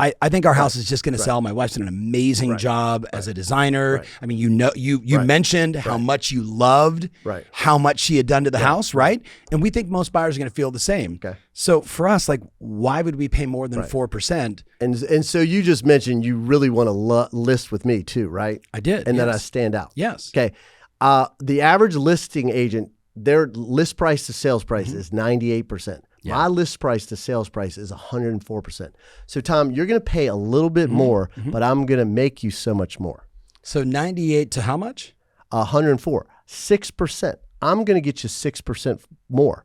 I think our house is just going to sell. My wife's done an amazing job as a designer. I mean, you mentioned how much you loved how much she had done to the house, right? And we think most buyers are going to feel the same. Okay. So for us, like, why would we pay more than 4%? And so you just mentioned you really want to list with me too, right? I did. And then I stand out. Yes. Okay. The average listing agent, their list price to sales price is 98%. Yeah. My list price to sales price is 104%. So Tom, you're going to pay a little bit more, but I'm going to make you so much more. So 98 to how much? 104. 6%. I'm going to get you 6% more.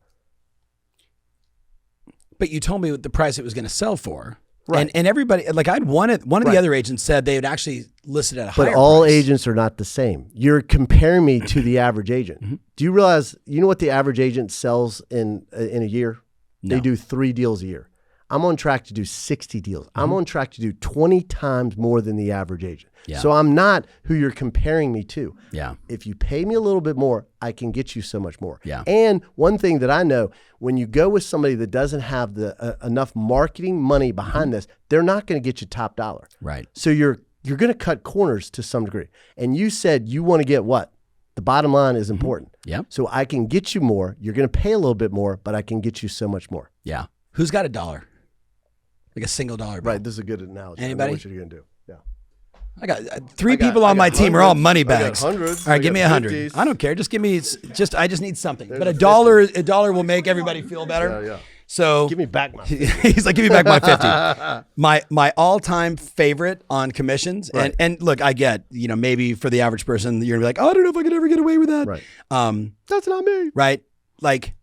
But you told me what the price it was going to sell for. Right. And everybody, like I'd one of the other agents said they would actually listed at a higher price. But all agents are not the same. You're comparing me to the average agent. Do you realize, you know what the average agent sells in a year? No. They do 3 deals a year. I'm on track to do 60 deals. I'm on track to do 20 times more than the average agent. Yeah. So I'm not who you're comparing me to. Yeah. If you pay me a little bit more, I can get you so much more. Yeah. And one thing that I know, when you go with somebody that doesn't have the enough marketing money behind this, they're not going to get you top dollar. Right. So you're going to cut corners to some degree. And you said you want to get what? The bottom line is important. Yep. So I can get you more. You're going to pay a little bit more, but I can get you so much more. Yeah. Who's got $1? Like a single dollar bill. Right. This is a good analogy. Anybody? I know what you're going to do. Yeah. I got three people on my team are all money bags. I got hundreds. All right, give me 100. 50s. I don't care. Just give me. I just need something. But a dollar will make everybody feel better. Yeah. So Give me back my 50. he's like, give me back my 50. My all-time favorite on commissions. Right. And look, I get, maybe for the average person, you're gonna be like, oh, I don't know if I could ever get away with that. Right. That's not me. Right. Like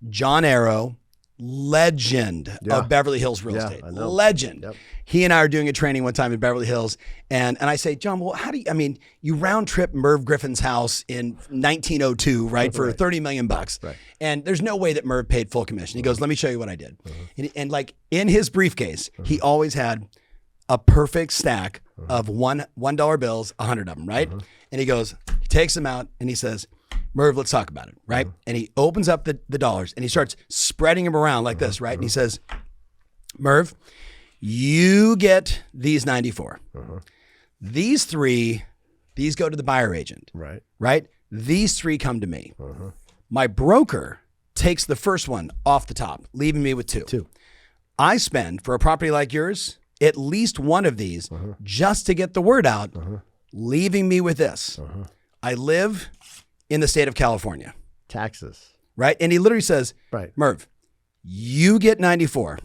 John Arrow, legend of Beverly Hills real estate. I know. Legend. Yep. He and I are doing a training one time in Beverly Hills. And I say, John, well, you round trip Merv Griffin's house in 1902, right? For $30 million bucks. Right. And there's no way that Merv paid full commission. He goes, let me show you what I did. And like in his briefcase, he always had a perfect stack of $1 bills, 100 of them, right? And he goes, he takes them out and he says, Merv, let's talk about it, right? And he opens up the dollars and he starts spreading them around like this, right? And he says, Merv, you get these 94. These 3, these go to the buyer agent, right? These 3 come to me. My broker takes the first one off the top, leaving me with 2. I spend, for a property like yours, at least one of these just to get the word out, leaving me with this. I live in the state of California. Taxes. Right? And he literally says, Merv, you get 94.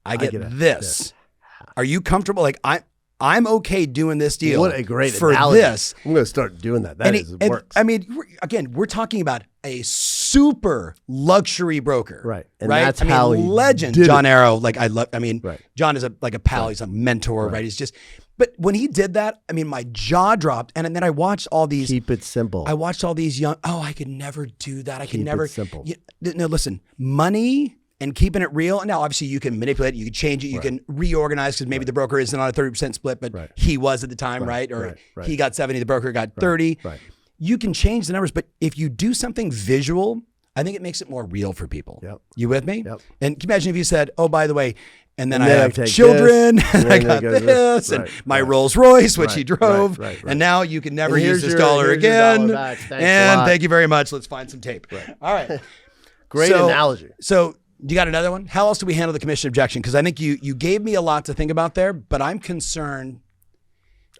I get this. Are you comfortable? Like I'm okay doing this deal. What a great for analogy. this. I'm going to start doing that. That works. I mean, we're talking about a super luxury broker. Right. And right? that's how he legend, did John it. Arrow. Like John is like a pal. He's a mentor, right? He's just, but when he did that, I mean, my jaw dropped. And then I watched all these. Keep it simple. I watched all these young, I could never do that. I could Keep never. it simple. No, listen, money and keeping it real. Now, obviously, you can manipulate it, you can change it, you can reorganize because maybe the broker isn't on a 30% split, but he was at the time, right? Or he got 70, the broker got 30. Right. You can change the numbers, but if you do something visual, I think it makes it more real for people. Yep. You with me? Yep. And can you imagine if you said, oh, by the way, and then I then have take children, this, and and I then got it goes this, this. and Right, my right. Rolls Royce, which he Right, drove, right. and now you can never And use here's this your- dollar here's your again. dollar back. Thanks a And lot. thank you very much. Let's find some tape. Right. All right. Great analogy. So you got another one? How else do we handle the commission objection? Because I think you gave me a lot to think about there, but I'm concerned.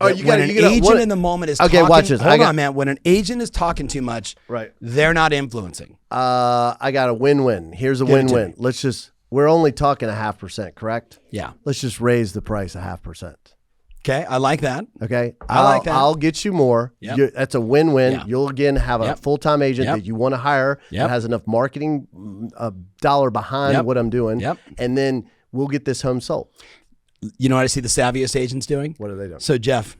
When an agent in the moment is talking, watch this. Hold on, man. When an agent is talking too much, Right. they're not influencing. I got a win-win. Here's a Give it to win-win. me. We're only talking 0.5%, correct? Yeah. Let's just raise the price 0.5%. Okay. I like that. Okay. I like that. I'll get you more. Yep. That's a win-win. Yeah. You'll again have a Yep. full-time agent Yep. that you want to hire Yep. that has enough marketing dollar behind Yep. what I'm doing. Yep. And then we'll get this home sold. You know what I see the savviest agents doing? What are they doing? So Jeff,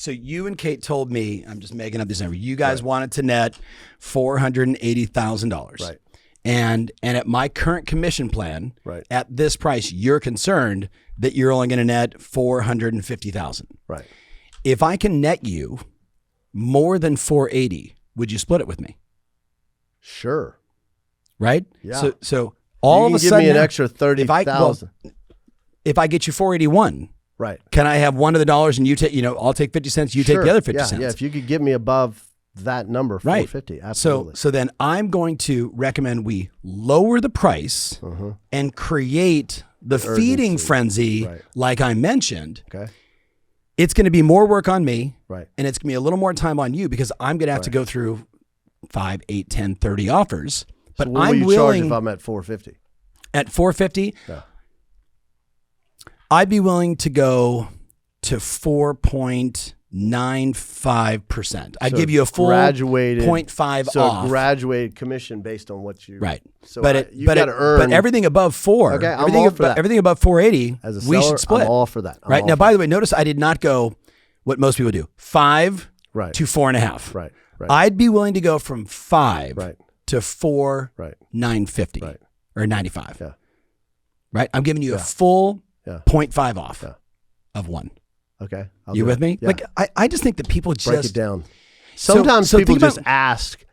you and Kate told me, I'm just making up this number. You guys wanted to net $480,000. Right. And at my current commission plan, Right. at this price, you're concerned that you're only going to net $450,000. Right. If I can net you more than 480, would you split it with me? Sure. Right? Yeah. So all you of can a sudden, give me an now, extra 30,000. if I get you 481, Right. can I have one of the dollars and you take, I'll take 50 cents, you take the other 50 cents. Yeah, if you could give me above that number, 450, absolutely. So then I'm going to recommend we lower the price and create the feeding urgency. frenzy, Right. like I mentioned. Okay. It's going to be more work on me, Right. and it's going to be a little more time on you because I'm going to have to go through 5, 8, 10, 30 offers. But So what I'm will you charge willing if I'm at 450? at 450. Yeah. I'd be willing to go to 4.25. 0.95%. I give you a full graduated 0.5 so off. Graduated commission based on what you Right. So but you got to earn. But everything above 4. Okay, I'm everything all for that. Everything above 480, As a we seller, should split. I'm all for that. Right. Now, by the way, notice I did not go what most people do, 5 Right. to 4.5. Right. Right. I'd be willing to go from 5 Right. to 4, Right. 950 Right. or 95. Yeah. Right. I'm giving you a full Yeah. 0.5 off of 1. Okay. You with me? Yeah. Like I just think that people just break it down. Sometimes so people think about- just ask.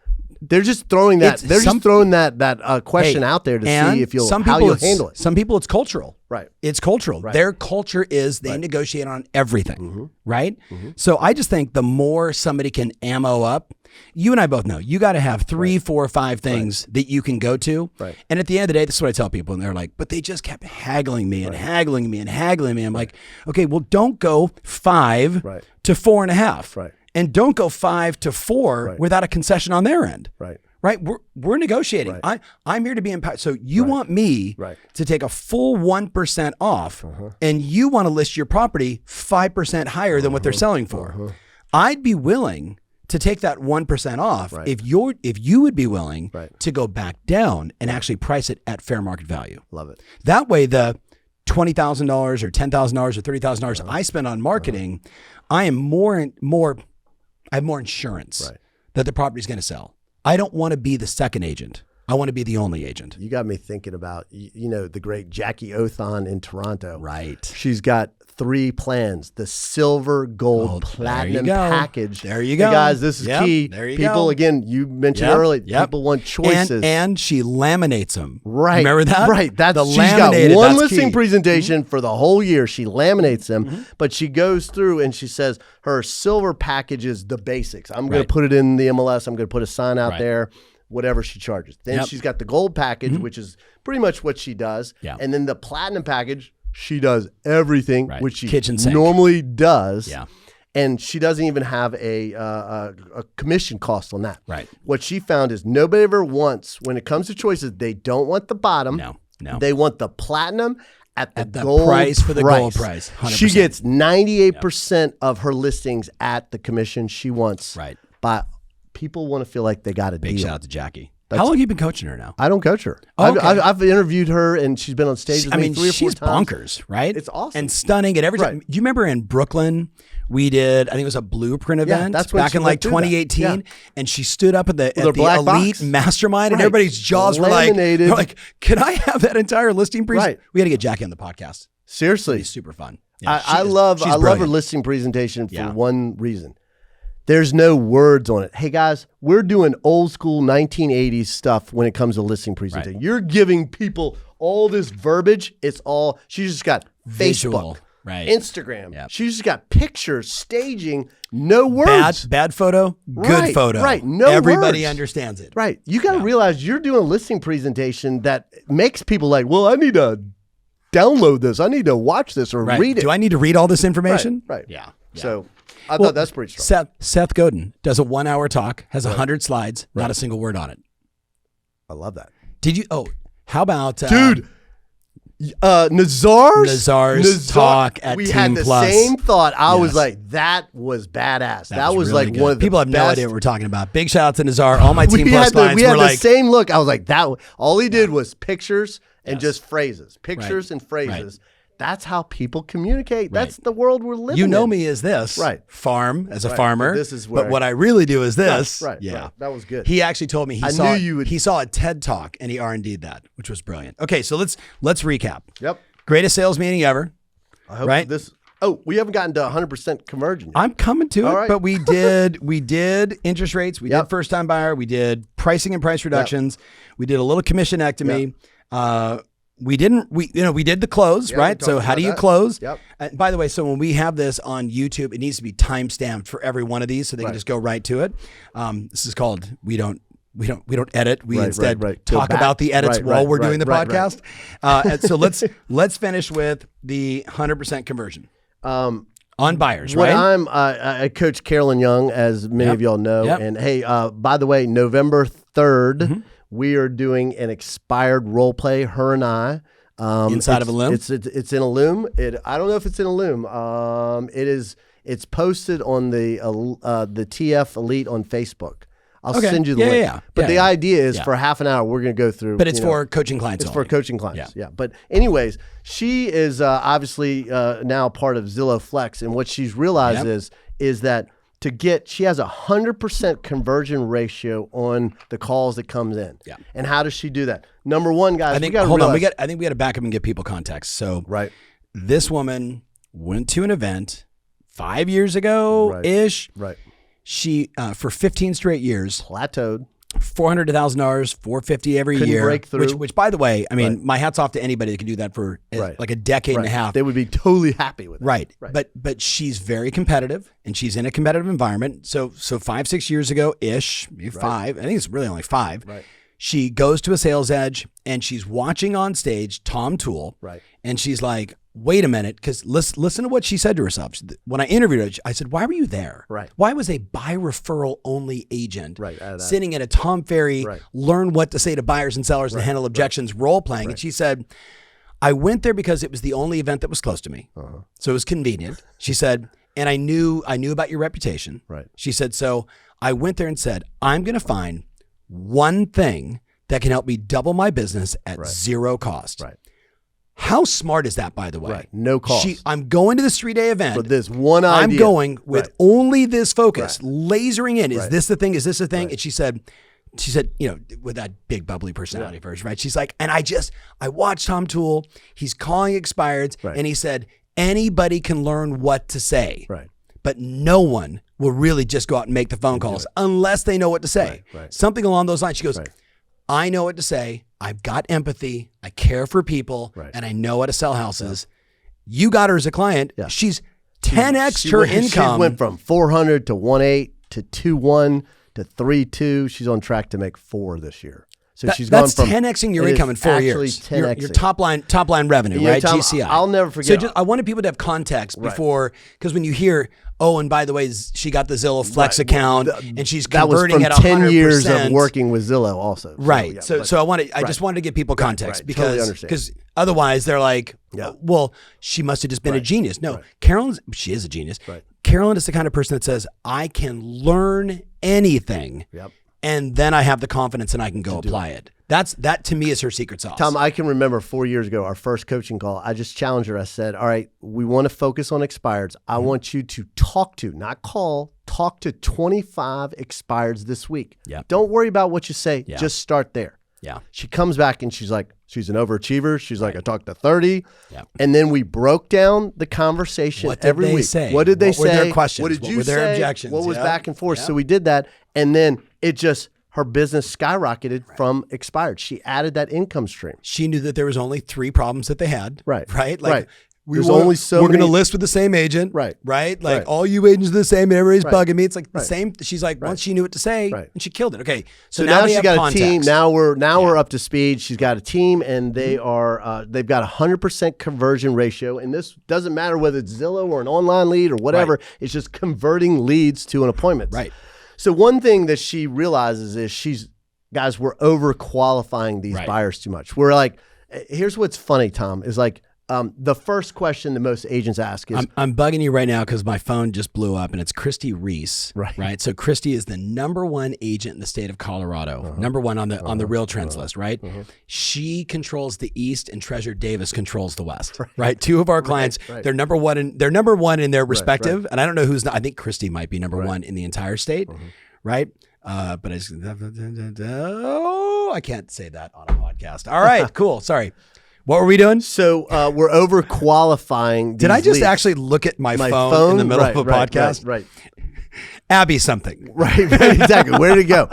They're just throwing that. They're just throwing that question out there to see if you'll how you'll handle it. Some people it's cultural. Right. It's cultural. Right. Their culture is they negotiate on everything. Right. So I just think the more somebody can ammo up, you and I both know you got to have 3, 4, 5 things that you can go to. Right. And at the end of the day, this is what I tell people, and they're like, "But they just kept haggling me and haggling me and haggling me." I'm like, "Okay, well, don't go 5 to 4.5." Right. And don't go 5 to 4 without a concession on their end. Right. Right. We're negotiating. Right. I'm here to be empowered. So you want me to take a full 1% off, and you want to list your property 5% higher than what they're selling for. I'd be willing to take that 1% off if you would be willing to go back down and actually price it at fair market value. Love it. That way, the $20,000 or $10,000 or $30,000 I spend on marketing, I am I have more insurance that the property is going to sell. I don't want to be the second agent. I want to be the only agent. You got me thinking about, the great Jackie Othon in Toronto. Right. She's got 3 plans, the silver, gold, platinum package. There you go. Hey guys, this is key. There you people, go. Again, you mentioned earlier, people want choices. And she laminates them. Right. Remember that? Right. She's got one listing presentation for the whole year. She laminates them, but she goes through and she says her silver package is the basics. I'm going to put it in the MLS. I'm going to put a sign out there. Whatever she charges. Then she's got the gold package, which is pretty much what she does. Yeah. And then the platinum package, she does everything, which she normally does. Yeah. And she doesn't even have a commission cost on that. Right. What she found is nobody ever wants, when it comes to choices, they don't want the bottom. No. They want the platinum at the gold price for the gold price. 100%. She gets 98% of her listings at the commission she wants. Right. But people want to feel like they got a deal. Big shout out to Jackie. How long have you been coaching her now? I don't coach her. Okay. I've interviewed her, and she's been on stage with me 3 or 4 times. She's bonkers, right? It's awesome. And stunning. And every time. Do you remember in Brooklyn, we did, I think it was a blueprint event back in like 2018, and she stood up at the elite mastermind, and everybody's jaws were like, they're like, can I have that entire listing presentation? We got to get Jackie on the podcast. Seriously. It's super fun. Yeah, I love her listing presentation for one reason. There's no words on it. Hey guys, we're doing old school 1980s stuff when it comes to listing presentation. You're giving people all this verbiage. It's all, she's just got Facebook, Instagram. Yep. She's just got pictures, staging, no words. Bad photo, good photo. Right, no Everybody words. Understands it. Right. You got to realize you're doing a listing presentation that makes people like, well, I need to download this. I need to watch this or read it. Do I need to read all this information? Right. Yeah. So I thought that's pretty strong. Seth Godin does a 1-hour talk, has 100 slides, not a single word on it. I love that. Did you? How about dude? Nazar's talk at we Team had the Plus. same thought. I was like, that was badass. That was really like good. one of the people have best. no idea what we're talking about. Big shout out to Nazar. All my Team Plus clients we had were like, the same look. I was like, that. All he did was pictures and just phrases, pictures and phrases. That's how people communicate. That's the world we're living in. You know me as this. Farm, as a farmer. This is where but what I really do is this. Yeah. That was good. He actually told me he saw a TED Talk and he R&D'd that, which was brilliant. Okay, so let's recap. Yep. Greatest sales meeting ever. I hope this. Oh, we haven't gotten to 100% conversion yet. I'm coming to it, but we did interest rates. We did first time buyer. We did pricing and price reductions. We did a little commissionectomy. We did the close, right? So how do you close? Yep. And by the way, so when we have this on YouTube, it needs to be time stamped for every one of these so they can just go right to it. This is called, we don't edit. We instead talk about the edits while we're doing the podcast. And so let's finish with the 100% conversion on buyers, right? I coach Carolyn Young, as many of y'all know. And hey, by the way, November 3rd, we are doing an expired role play, her and I. Inside of a loom? It's in a loom. I don't know if it's in a loom. It It's posted on the TF Elite on Facebook. I'll send you the link. But the idea is for half an hour, we're going to go through. But it's for coaching clients. It's for coaching clients. Yeah. But anyways, she is obviously now part of Zillow Flex. And what she's realized is that she has 100% conversion ratio on the calls that comes in. Yeah. And how does she do that? Number one, guys, I think we got to back up and give people context. So this woman went to an event 5 years ago-ish. Right. She, for 15 straight years, plateaued. $400 to $1,000, $450 every year. Break through. Which, by the way, I mean, my hat's off to anybody that can do that for like a decade and a half. They would be totally happy with it. Right. But she's very competitive, and she's in a competitive environment. So 5-6 years ago-ish, maybe 5. I think it's really only 5. Right. She goes to a sales edge, and she's watching on stage Tom Toole. Right. And she's like, wait a minute, because listen to what she said to herself. When I interviewed her, I said, why were you there? Right. Why was a buy referral only agent sitting at a Tom Ferry, learn what to say to buyers and sellers and handle objections, role playing? And she said, I went there because it was the only event that was close to me. So it was convenient. She said, and I knew about your reputation. Right. She said, so I went there and said, I'm going to find one thing that can help me double my business at zero cost. Right. How smart is that, by the way? Right. No cost. I'm going to this 3-day event. But this one idea. I'm going with only this focus, lasering in. Is this the thing? Is this the thing? And she said, you know, with that big bubbly personality version, right? She's like, and I watched Tom Toole. He's calling expireds. And he said, anybody can learn what to say. Right. But no one will really just go out and make the phone calls unless they know what to say. Something along those lines. She goes, I know what to say. I've got empathy. I care for people, and I know how to sell houses. You got her as a client. She's 10x her income. She went from 400 to 1.8 to 2.1 to 3.2. She's on track to make 4 this year. So she's gone from 10xing your income in 4 years. Your top line revenue, right? Tom, GCI. I'll never forget. So I wanted people to have context before, because when you hear, oh, and by the way, she got the Zillow Flex account, and she's converting at 100%. 10 years of working with Zillow, also. Right. So I just wanted to give people context because otherwise they're like, well, she must have just been a genius. No, Carolyn, she is a genius. Carolyn is the kind of person that says, I can learn anything. And then I have the confidence and I can go apply it. That to me is her secret sauce. Tom, I can remember 4 years ago, our first coaching call, I just challenged her. I said, all right, we want to focus on expireds. I want you to talk to 25 expireds this week. Don't worry about what you say. Just start there. She comes back and she's like, she's an overachiever. She's like, I talked to 30. And then we broke down the conversation every week. What did they say? What were their questions? What did you say? What were their objections? What was back and forth? So we did that. And then her business skyrocketed from expired. She added that income stream. She knew that there was only 3 problems that they had. Right. Like, we're going to list with the same agent. Right. Like all you agents are the same. Everybody's bugging me. It's like the same. She's like, once she knew what to say, and she killed it. Okay. So now she's got a team. Now we're up to speed. She's got a team, and they've got 100% conversion ratio. And this doesn't matter whether it's Zillow or an online lead or whatever. It's just converting leads to an appointment. Right. So one thing that she realizes is we're overqualifying these buyers too much. We're like, here's what's funny, Tom, is like, the first question that most agents ask is, I'm bugging you right now because my phone just blew up, and it's Christy Reese, right? So Christy is the #1 agent in the state of Colorado, #1 on the Real Trends list, right? She controls the East, and Treasure Davis controls the West, right? 2 of our clients, they're number one in their respective, and I don't know who's not. I think Christy might be #1 in the entire state, right? But I can't say that on a podcast. All right, cool. Sorry. What were we doing? So we're overqualifying. Did I just actually look at my phone in the middle of a podcast? Right. Abby something. Right, exactly. Where did it go?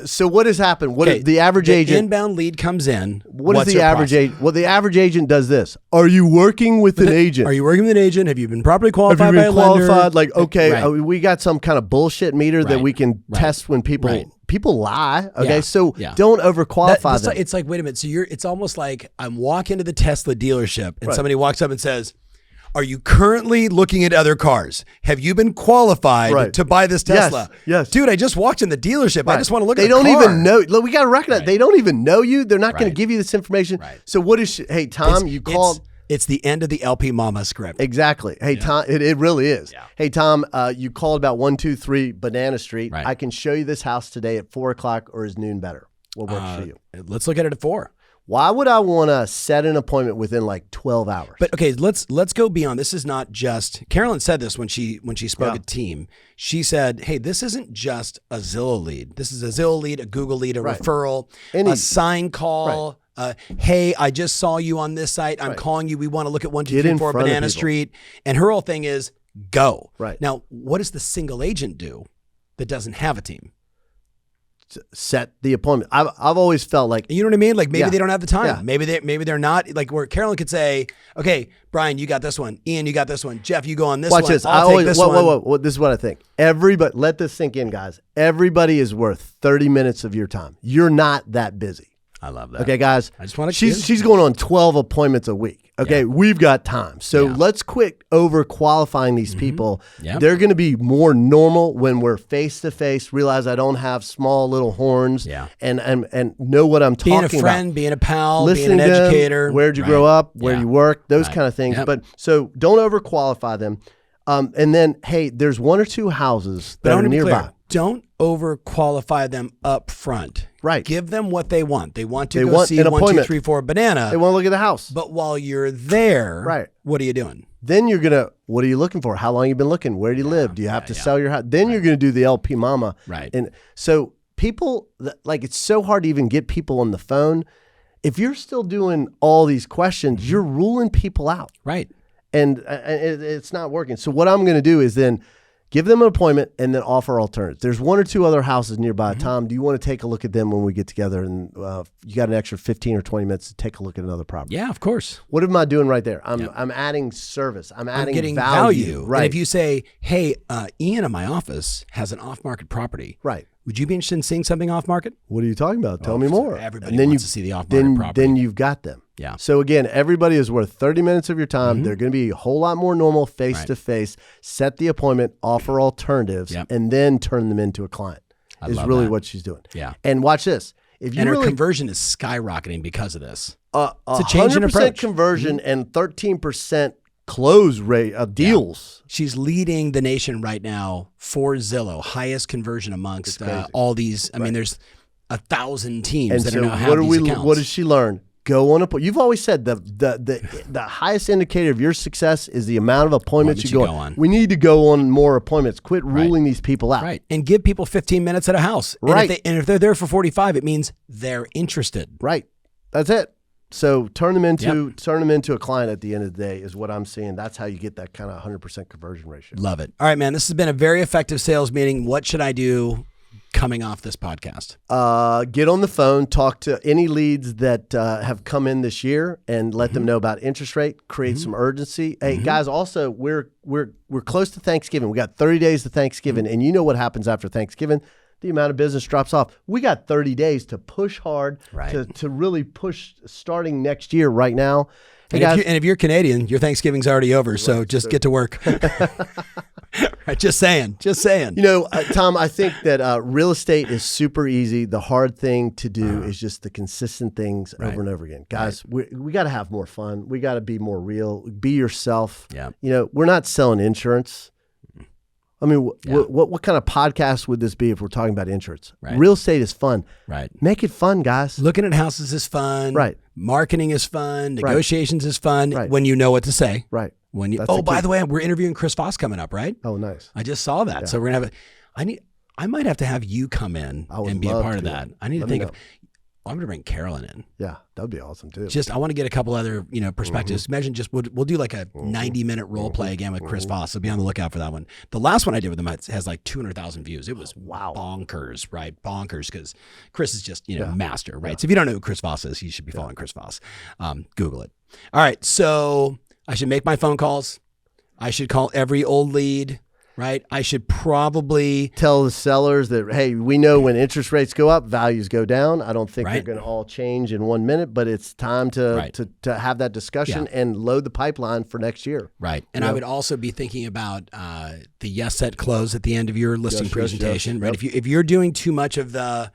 So what has happened? What is the average agent? Inbound lead comes in. What is the average agent? Well, the average agent does this. Are you working with an agent? Are you working with an agent? Have you been properly qualified by a lender? Like, okay, we got some kind of bullshit meter that we can test when people lie. Okay, so don't overqualify them. It's like, wait a minute. So it's almost like I'm walking to the Tesla dealership and somebody walks up and says, are you currently looking at other cars? Have you been qualified to buy this Tesla? Yes. Dude, I just walked in the dealership. I just want to look at the car. They don't even know. Look, we got to recognize they don't even know you. They're not going to give you this information. So what is hey, Tom, you called. It's the end of the LP Mama script. Exactly. Hey, Tom, it really is. Yeah. Hey, Tom, you called about 123 Banana Street. Right. I can show you this house today at 4 o'clock, or is noon better? What works for you? Let's look at it at 4. Why would I want to set an appointment within like 12 hours? But okay, let's go beyond. This is not just, Carolyn said this when she spoke at team. She said, hey, this isn't just a Zillow lead. This is a Zillow lead, a Google lead, a referral, a sign call. Hey, I just saw you on this site. I'm calling you. We want to look at 1234 Banana Street. And her whole thing is go. Right. Now, what does the single agent do that doesn't have a team? Set the appointment. I've always felt like, you know what I mean? Like maybe they don't have the time. Yeah. Maybe they're not, like where Carolyn could say, okay, Brian, you got this one. Ian, you got this one. Jeff, you go on this one. Watch this. I'll take this one. Whoa. This is what I think. Everybody, let this sink in, guys. Everybody is worth 30 minutes of your time. You're not that busy. I love that. Okay, guys. I just want to. She's going on 12 appointments a week. Okay, we've got time. So let's quit over qualifying these people. Yep. They're going to be more normal when we're face to face. Realize I don't have small little horns. Yeah. And know what I'm talking about. Being a friend, being a pal, listening being an educator. Where'd you grow up? Where do you work? Those kind of things. Yep. But so don't over qualify them. And then hey, there's 1 or 2 houses that are nearby. Don't overqualify them up front. Right. Give them what they want. They want to go see 1234 Banana. They want to look at the house. But while you're there, what are you doing? Then you're going to, what are you looking for? How long have you been looking? Where do you live? Do you have to sell your house? Then you're going to do the LP Mama. Right. And so people, like it's so hard to even get people on the phone. If you're still doing all these questions, you're ruling people out. Right. And it's not working. So what I'm going to do is then give them an appointment and then offer alternatives. There's 1 or 2 other houses nearby. Tom, do you want to take a look at them when we get together? And you got an extra 15 or 20 minutes to take a look at another property. Yeah, of course. What am I doing right there? I'm adding service. I'm adding getting value. Right. And if you say, hey, Ian in my office has an off-market property. Right. Would you be interested in seeing something off-market? What are you talking about? Tell me more. Everybody wants to see the off-market property. Then you've got them. Yeah. So again, everybody is worth 30 minutes of your time. They're going to be a whole lot more normal face-to-face. Set the appointment, offer alternatives, and then turn them into a client is really what she's doing. Yeah. And watch this. If you and her conversion is skyrocketing because of this. It's a change in approach. 100% conversion and 13% close rate of deals. Yeah. She's leading the nation right now for Zillow, highest conversion amongst all these. I mean, there's 1,000 teams that are now have these accounts. What does she learn? Go on a. You've always said the highest indicator of your success is the amount of appointments you go on. We need to go on more appointments. Quit ruling these people out. Right. And give people 15 minutes at a house. Right. And if they're there for 45, it means they're interested. Right. That's it. So turn them into a client at the end of the day is what I'm seeing. That's how you get that kind of 100% conversion ratio. Love it. All right, man. This has been a very effective sales meeting. What should I do coming off this podcast? Get on the phone, talk to any leads that have come in this year, and let them know about interest rate. Create some urgency. Hey guys, also we're close to Thanksgiving. We got 30 days to Thanksgiving, and you know what happens after Thanksgiving? The amount of business drops off. We got 30 days to push hard, to really push starting next year right now. Hey and, if you're Canadian, your Thanksgiving's already over, so just get to work. Just saying. You know, Tom, I think that real estate is super easy. The hard thing to do is just the consistent things over and over again. Guys, we got to have more fun. We got to be more real. Be yourself. Yeah. You know, we're not selling insurance. I mean, what kind of podcast would this be if we're talking about insurance? Right. Real estate is fun. Right. Make it fun, guys. Looking at houses is fun. Right. Marketing is fun. Negotiations is fun when you know what to say. Right. When you by the way, we're interviewing Chris Voss coming up, right? Oh, nice. I just saw that. Yeah. So we're gonna have I might have to have you come in and be a part of that. I need to think of I'm gonna bring Carolyn in. Yeah, that'd be awesome too. I want to get a couple other perspectives. Imagine we'll do like a 90-minute role play again with Chris Voss. So be on the lookout for that one. The last one I did with him has like 200,000 views. It was bonkers, right? Bonkers because Chris is just master, right? So if you don't know who Chris Voss is, you should be following Chris Voss. Google it. All right, so I should make my phone calls. I should call every old lead. Right. I should probably tell the sellers that, hey, we know when interest rates go up, values go down. I don't think they're going to all change in 1 minute, but it's time to have that discussion and load the pipeline for next year. Right. And I would also be thinking about the yes, set, close at the end of your listing presentation. Right. Yep. If you're doing too much of the,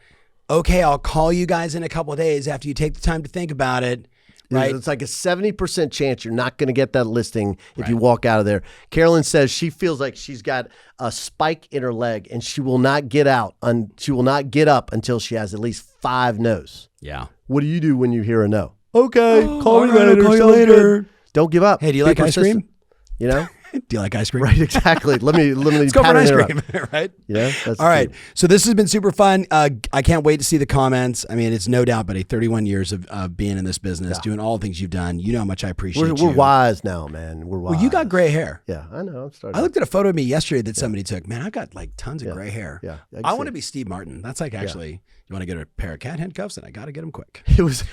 okay, I'll call you guys in a couple of days after you take the time to think about it. right? It's like a 70% chance you're not going to get that listing if you walk out of there. Carolyn says she feels like she's got a spike in her leg and she will not get up until she has at least 5 no's. Yeah. What do you do when you hear a no? Okay, call me right, later. I'll call you Sounds later. good. Don't give up. Hey, do you Be like ice persistent. cream? You know? Do you like ice cream? Right, exactly. Let me Let's go for an ice cream, right? Yeah. That's all right. So this has been super fun. I can't wait to see the comments. I mean, it's no doubt, buddy, 31 years of being in this business, doing all the things you've done. You know how much I appreciate you. We're wise now, man. We're wise. Well, you got gray hair. Yeah, I know. I'm starting. I looked at a photo of me yesterday that somebody took. Man, I got like tons of gray hair. Yeah. I want to be Steve Martin. That's like actually, you want to get a pair of cat handcuffs, and I got to get them quick.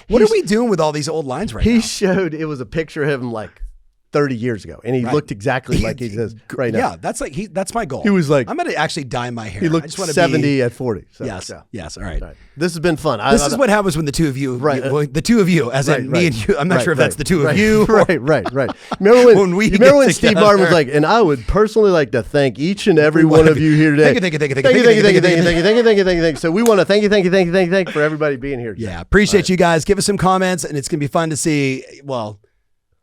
What are we doing with all these old lines right now? He showed, it was a picture of him like 30 years ago, and he looked exactly like he does right now. Yeah, that's my goal. He was like, I'm going to actually dye my hair. He looked 70 at 40. So, Yes. All right. This has been fun. This is what happens when the two of you, the two of you, as in me and you. I'm not sure if that's the two of you. Right. Remember when Steve Martin was like, and I would personally like to thank each and every one of you here today. Thank you. So we want to thank you for everybody being here today. Yeah, appreciate you guys. Give us some comments, and it's going to be fun to see. Well,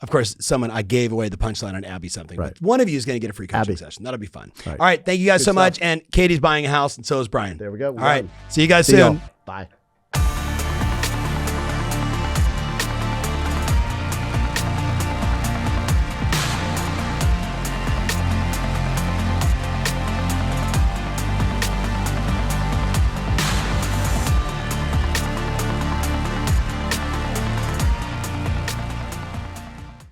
of course, I gave away the punchline on Abby something. But one of you is going to get a free coaching session. That'll be fun. All right. Thank you guys so much. And Katie's buying a house, and so is Brian. There we go. All right. See you guys soon. Bye.